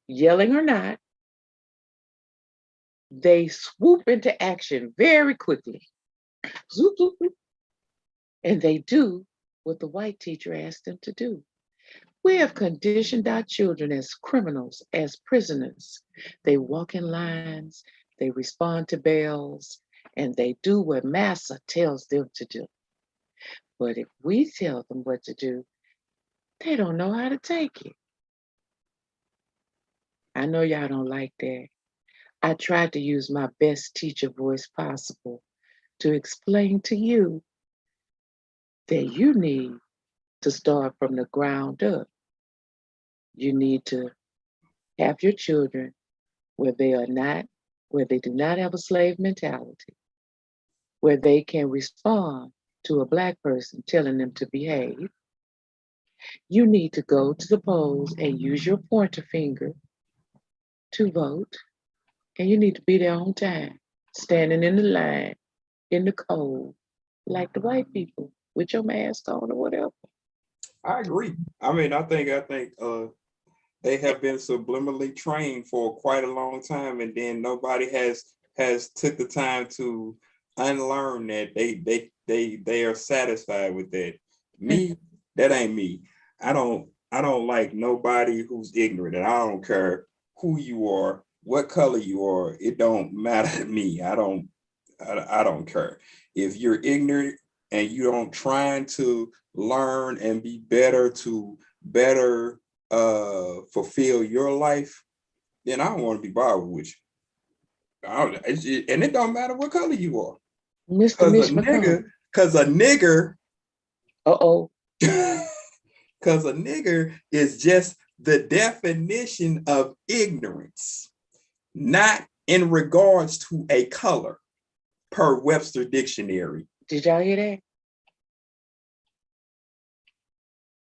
yelling or not, they swoop into action very quickly. Zoop, zoop, zoop, and they do what the white teacher asked them to do. We have conditioned our children as criminals, as prisoners. They walk in lines, they respond to bells, and they do what Massa tells them to do. But if we tell them what to do, they don't know how to take it. I know y'all don't like that. I tried to use my best teacher voice possible to explain to you that you need to start from the ground up. You need to have your children where they do not have a slave mentality, where they can respond to a Black person telling them to behave. You need to go to the polls and use your pointer finger to vote, and you need to be there on time, standing in the line, in the cold, like the white people, with your mask on or whatever. I agree. I mean, I think they have been subliminally trained for quite a long time, and then nobody has took the time to unlearn that they are satisfied with that. Me, that ain't me. I don't like nobody who's ignorant, and I don't care who you are, what color you are. It don't matter to me. I don't care. If you're ignorant and you don't trying to learn and be better to better fulfill your life, then I don't want to be bothered with you. And it don't matter what color you are. Mr. Cause a Mitch McConnell. nigger, cause a nigger, Uh-oh. cause a nigger is just the definition of ignorance, not in regards to a color per Webster Dictionary. Did y'all hear that?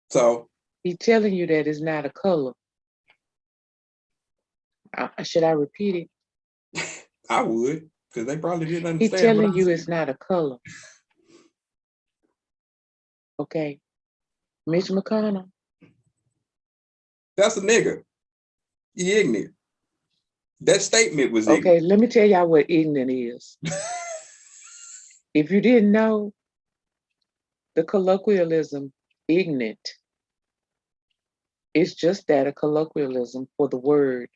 So He's telling you that it's not a color. Should I repeat it? I would, because they probably didn't understand. He's telling you it's not a color. Okay. Mitch McConnell. That's a nigga. He ignorant. That statement was ignorant. Okay, let me tell y'all what ignorant is. If you didn't know, the colloquialism ignorant is just that, a colloquialism for the word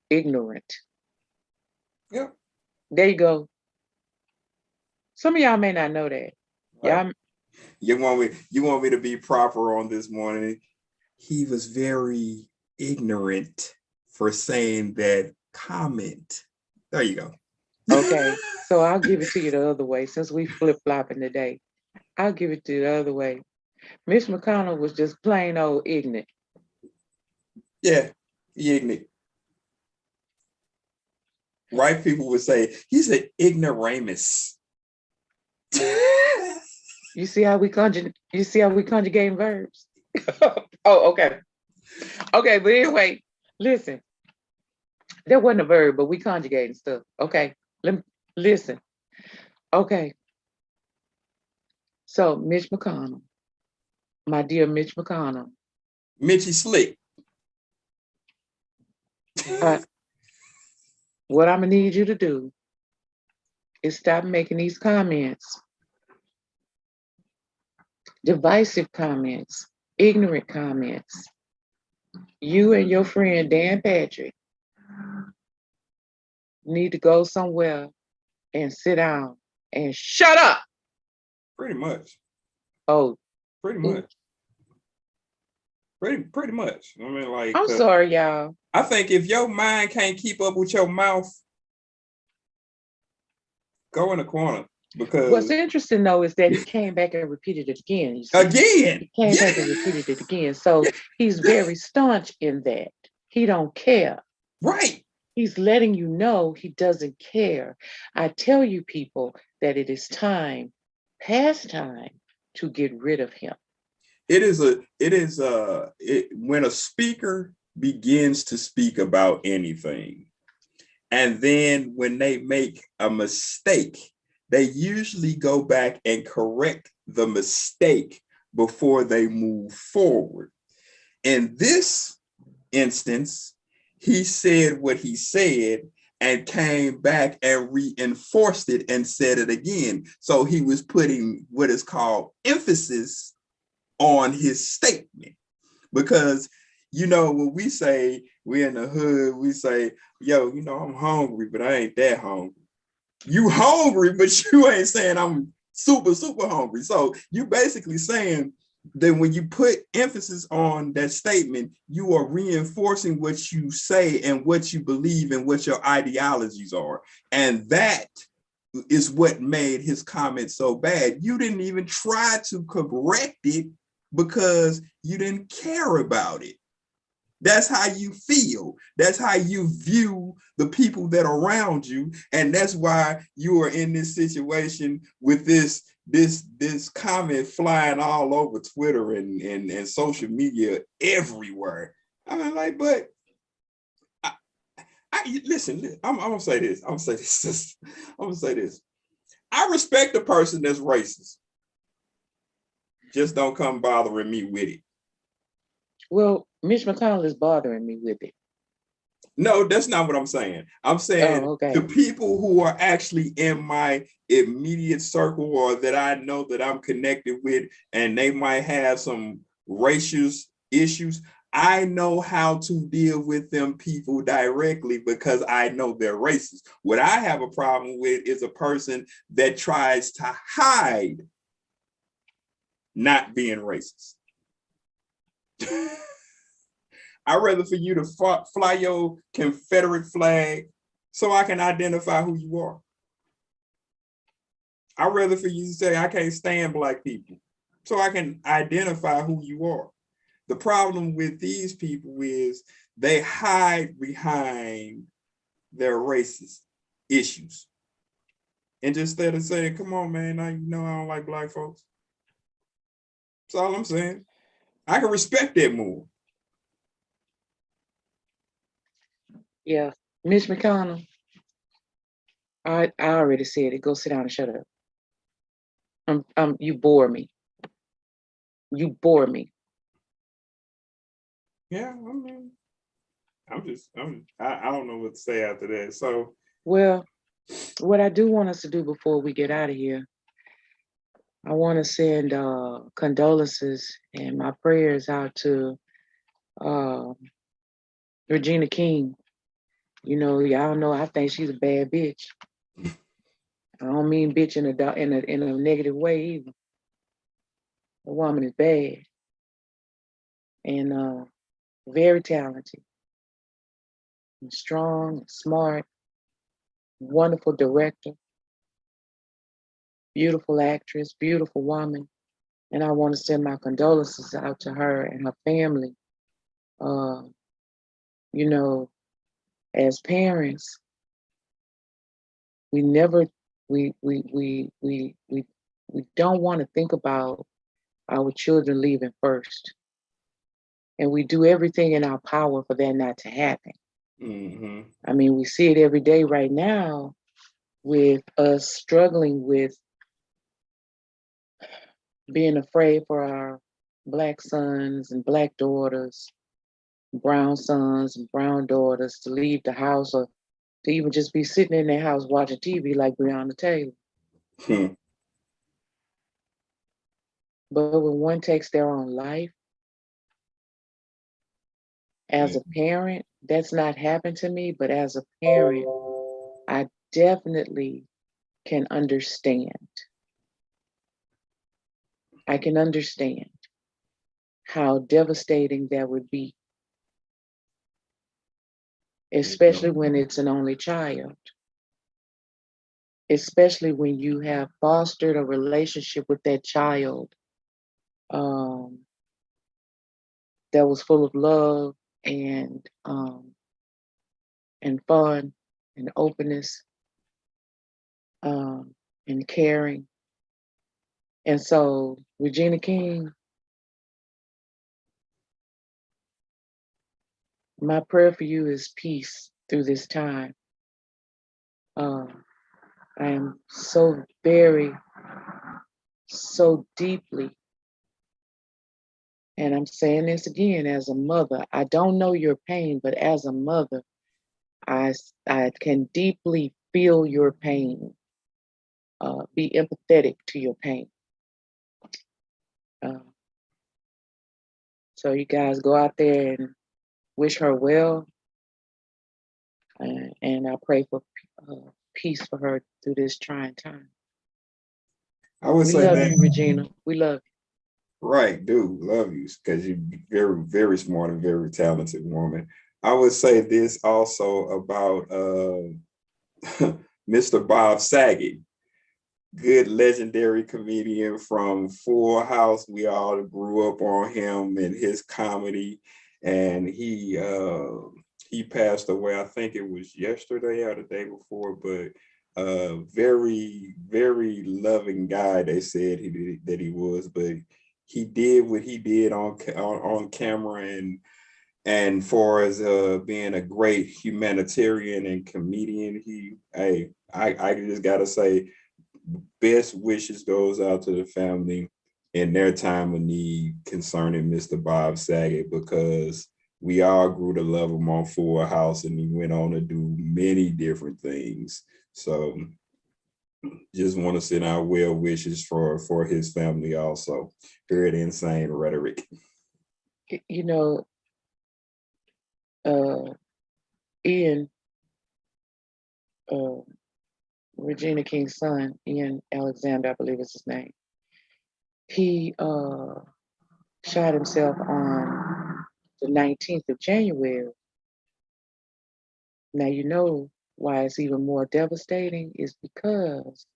ignorant. Yep. There you go. Some of y'all may not know that. Right. Y'all, You want me to be proper on this morning? He was very ignorant for saying that comment. There you go. okay. So I'll give it to you the other way. Since we flip-flopping today, I'll give it to you the other way. Mitch McConnell was just plain old ignorant. Yeah, he ignorant. White people would say he's an ignoramus. You see how we conjugating verbs? Oh, okay. Okay, but anyway, listen. That wasn't a verb, but we conjugating stuff. Okay. Listen. Okay. So Mitch McConnell, my dear Mitch McConnell. Mitchy Slick. What I'm gonna need you to do is stop making these comments, divisive comments, ignorant comments. You and your friend Dan Patrick need to go somewhere and sit down and shut up. Pretty much. Oh, Pretty much. Pretty much. I mean, like, I'm sorry, y'all. I think if your mind can't keep up with your mouth, go in the corner. Because what's interesting though is that he came back and repeated it again. You see? Again, he came back and repeated it again. So he's very staunch in that. He don't care. Right. He's letting you know he doesn't care. I tell you people that it is time, past time, to get rid of him. When a speaker begins to speak about anything, and then when they make a mistake, they usually go back and correct the mistake before they move forward. In this instance, he said what he said and came back and reinforced it and said it again. So he was putting what is called emphasis on his statement. Because, when we say we're in the hood, we say, yo, I'm hungry, but I ain't that hungry. You hungry, but you ain't saying I'm super, super hungry. So you basically saying that when you put emphasis on that statement, you are reinforcing what you say and what you believe and what your ideologies are. And that is what made his comment so bad. You didn't even try to correct it because you didn't care about it. That's how you feel. That's how you view the people that are around you. And that's why you are in this situation with this comment flying all over Twitter and social media everywhere. I mean, like, but listen, I'm gonna say this. I'm gonna say this. I respect a person that's racist. Just don't come bothering me with it. Well, Mitch McConnell is bothering me with it. No, that's not what I'm saying. I'm saying the people who are actually in my immediate circle or that I know that I'm connected with, and they might have some racial issues. I know how to deal with them people directly because I know they're racist. What I have a problem with is a person that tries to hide not being racist. I'd rather for you to fly your Confederate flag so I can identify who you are. I'd rather for you to say I can't stand black people so I can identify who you are. The problem with these people is they hide behind their racist issues. And just instead of saying, come on, man, I don't like black folks. That's all I'm saying. I can respect that more. Yeah, Mitch McConnell. I already said it. Go sit down and shut up. You bore me. You bore me. Yeah, I mean, I don't know what to say after that. So, Well, what I do want us to do before we get out of here, I want to send condolences and my prayers out to uh, Regina King. You know, y'all know I think she's a bad bitch. I don't mean bitch in a negative way either. The woman is bad and very talented, and strong, smart, wonderful director, beautiful actress, beautiful woman. And I want to send my condolences out to her and her family. Uh, you know, as parents, we never we don't want to think about our children leaving first. And we do everything in our power for that not to happen. mm-hmm. I mean, we see it every day right now with us struggling with being afraid for our Black sons and Black daughters, brown sons and brown daughters to leave the house or to even just be sitting in their house watching TV like Breonna Taylor. Hmm. But when one takes their own life, as Yeah. a parent, that's not happened to me, but as a parent, I definitely can understand. I can understand how devastating that would be, especially when it's an only child, especially when you have fostered a relationship with that child um, that was full of love and fun and openness um, and caring. And so, Regina King, my prayer for you is peace through this time. Um, I am so very, so deeply, and I'm saying this again as a mother, I don't know your pain, but as a mother, I, I can deeply feel your pain, be empathetic to your pain. Uh, so you guys go out there and wish her well, and I pray for peace for her through this trying time. I would We say love that, you, Regina. We love right, dude, love you because you're very, very smart and very talented woman. I would say this also about Mr. Bob Saget, good legendary comedian from Full House. We all grew up on him and his comedy, and he passed away. I think it was yesterday or the day before, but very very loving guy. They said he did, that he was, but he did what he did on camera and for as being a great humanitarian and comedian, I just gotta say best wishes goes out to the family in their time of need concerning Mr. Bob Saget because we all grew to love him on Full House and he went on to do many different things. So just want to send our well wishes for his family also. Heard insane rhetoric. you. You know, Ian, uh, Regina King's son, Ian Alexander, I believe is his name. He shot himself on the 19th of January. Now, you know why it's even more devastating is because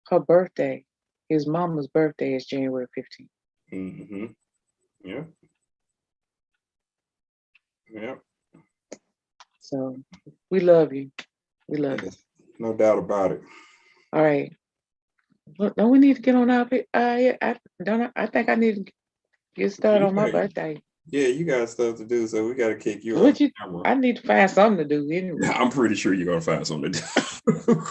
her birthday, his mama's birthday is January 15th. Mm-hmm. Yeah. Yeah. So we love you. We love you. Yes. No doubt about it. All right. Look, don't we need to get on our I think I need to get started on my birthday. Yeah, you got stuff to do, so we got to kick you off Would you? camera. I need to find something to do anyway. I'm pretty sure you're gonna find something to do.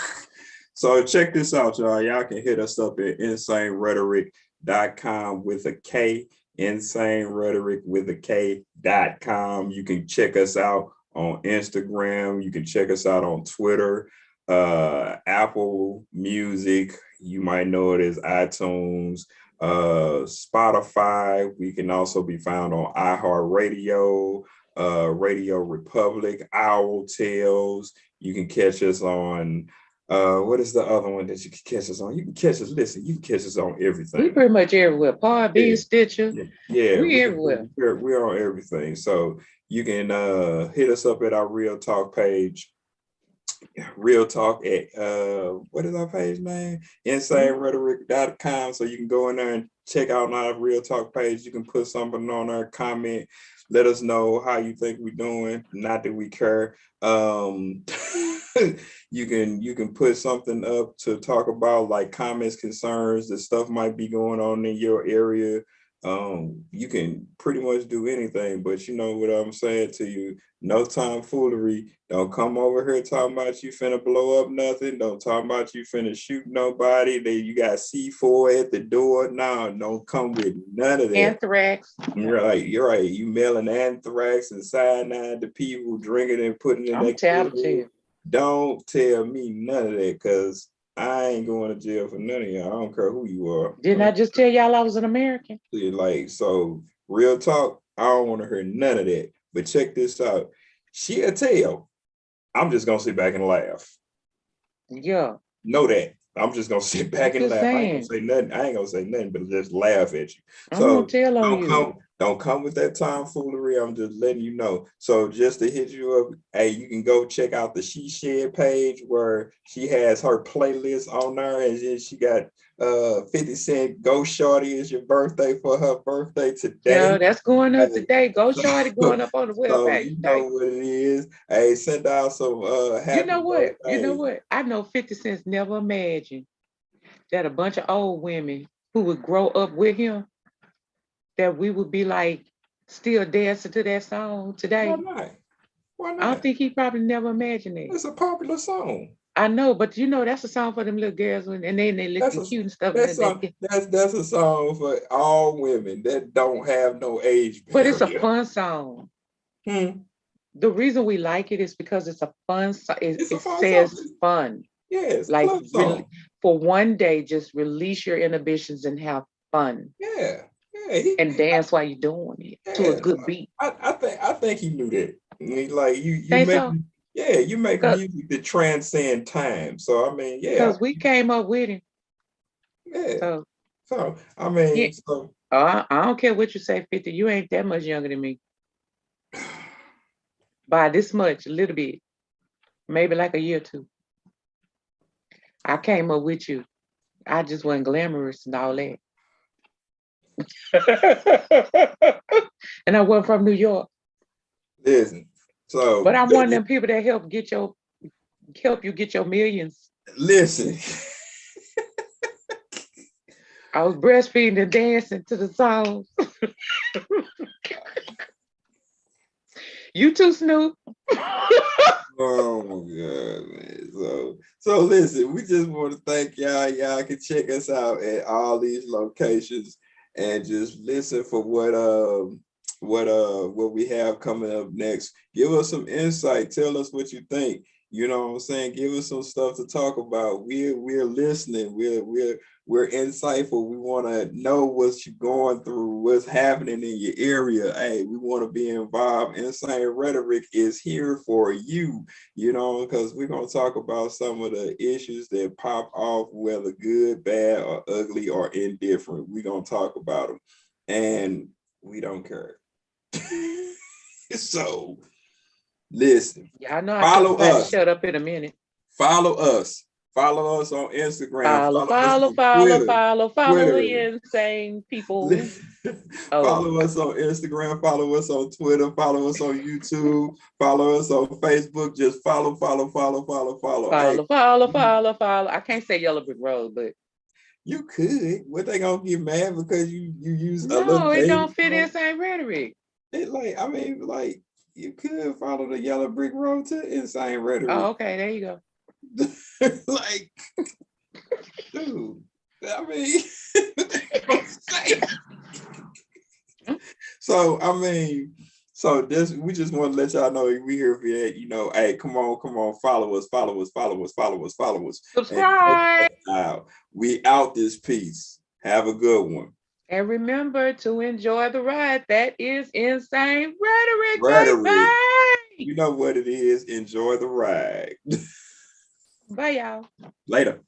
So check this out, y'all. Y'all can hit us up at insanerhetoric.com with a K. Insane Rhetoric with a K.com. You can check us out on Instagram. You can check us out on Twitter, Apple Music. You might know it as iTunes, Spotify. We can also be found on iHeartRadio, Radio Republic, Owl Tales. You can catch us on what is the other one that you can catch us on? You can catch us. Listen, you can catch us on everything. We pretty much everywhere. Podbean, Stitcher. Yeah, we everywhere. We're on everything. So you can hit us up at our Real Talk page. Real Talk at what is our page name? InsaneRhetoric.com. So you can go in there and check out our Real Talk page. You can put something on there, comment, let us know how you think we're doing. Not that we care. You can put something up to talk about, like comments, concerns, the stuff might be going on in your area. You can pretty much do anything, but you know what I'm saying to you, no tomfoolery. Don't come over here talking about you finna blow up nothing. Don't talk about you finna shoot nobody. That you got C4 at the door. No, don't come with none of that. Anthrax. You're right. You mailing anthrax and cyanide to people, drinking and putting in their food. Don't tell me none of that, because I ain't going to jail for none of y'all. I don't care who you are. Didn't I just tell y'all I was an American? Like, so real talk, I don't want to hear none of that. But check this out. She'll tell. I'm just going to sit back and laugh. Yeah. Know that. I'm just going to sit back and laugh. I ain't going to say nothing, but just laugh at you. So don't come with that tomfoolery. I'm just letting you know. So just to hit you up, hey, you can go check out the She Shed page where she has her playlist on there, and then she got 50 Cent Go Shorty is your birthday for her birthday today. Yeah, that's going up today. Go Shorty going up on the webpage. So you know what it is. Hey, send out some happy You know what? birthday. You know what? I know 50 Cent never imagined that a bunch of old women who would grow up with him, that we would be like still dancing to that song today. Why not? I don't think he probably never imagined it. It's a popular song. I know, but you know, that's a song for them little girls and then they look cute and stuff. That's a song for all women that don't have no age barrier. But it's a fun song. The reason we like it is because it's a fun song. It says fun. Yes, like for one day, just release your inhibitions and have fun. Yeah. And dance while you're doing it to a good beat. I think he knew that. Like you make music that transcend time. So I mean, yeah. Because we came up with him. Yeah. So I mean, I don't care what you say, 50. You ain't that much younger than me. By this much, a little bit. Maybe like a year or two. I came up with you. I just wasn't glamorous and all that. And I wasn't from New York. Listen, but I'm one of them people that help you get your millions. Listen. I was breastfeeding and dancing to the songs. You too, Snoop. Oh my God, man. So listen, we just want to thank y'all. Y'all can check us out at all these locations and just listen for what we have coming up next. Give us some insight. Tell us what you think. You know what I'm saying? Give us some stuff to talk about. We're listening. We're insightful. We want to know what you're going through, what's happening in your area. Hey, we want to be involved. Insane Rhetoric is here for you, you know, because we're going to talk about some of the issues that pop off, whether good, bad, or ugly, or indifferent. We're going to talk about them, and we don't care. So, listen. Yeah, I know. Follow us. Shut up in a minute. Follow us. Follow us on Instagram. Follow the insane people. Follow us on Instagram. Follow us on Twitter. Follow us on YouTube. Follow us on Facebook. Just follow. Follow. I can't say Yellow Brick Road, but you could. What they gonna get mad because you use a little? No, it don't fit Insane Rhetoric. Like you could follow the Yellow Brick Road to Insane Rhetoric. Oh, okay, there you go. Like, dude, I mean, So I mean, so this we just want to let y'all know we here for that. Hey, come on, follow us, follow us, follow us, follow us, follow us, and check Subscribe. us out. We out this piece. Have a good one. And remember to enjoy the ride. That is insane rhetoric, Rhetoric. baby. You know what it is. Enjoy the ride. Bye, y'all. Later.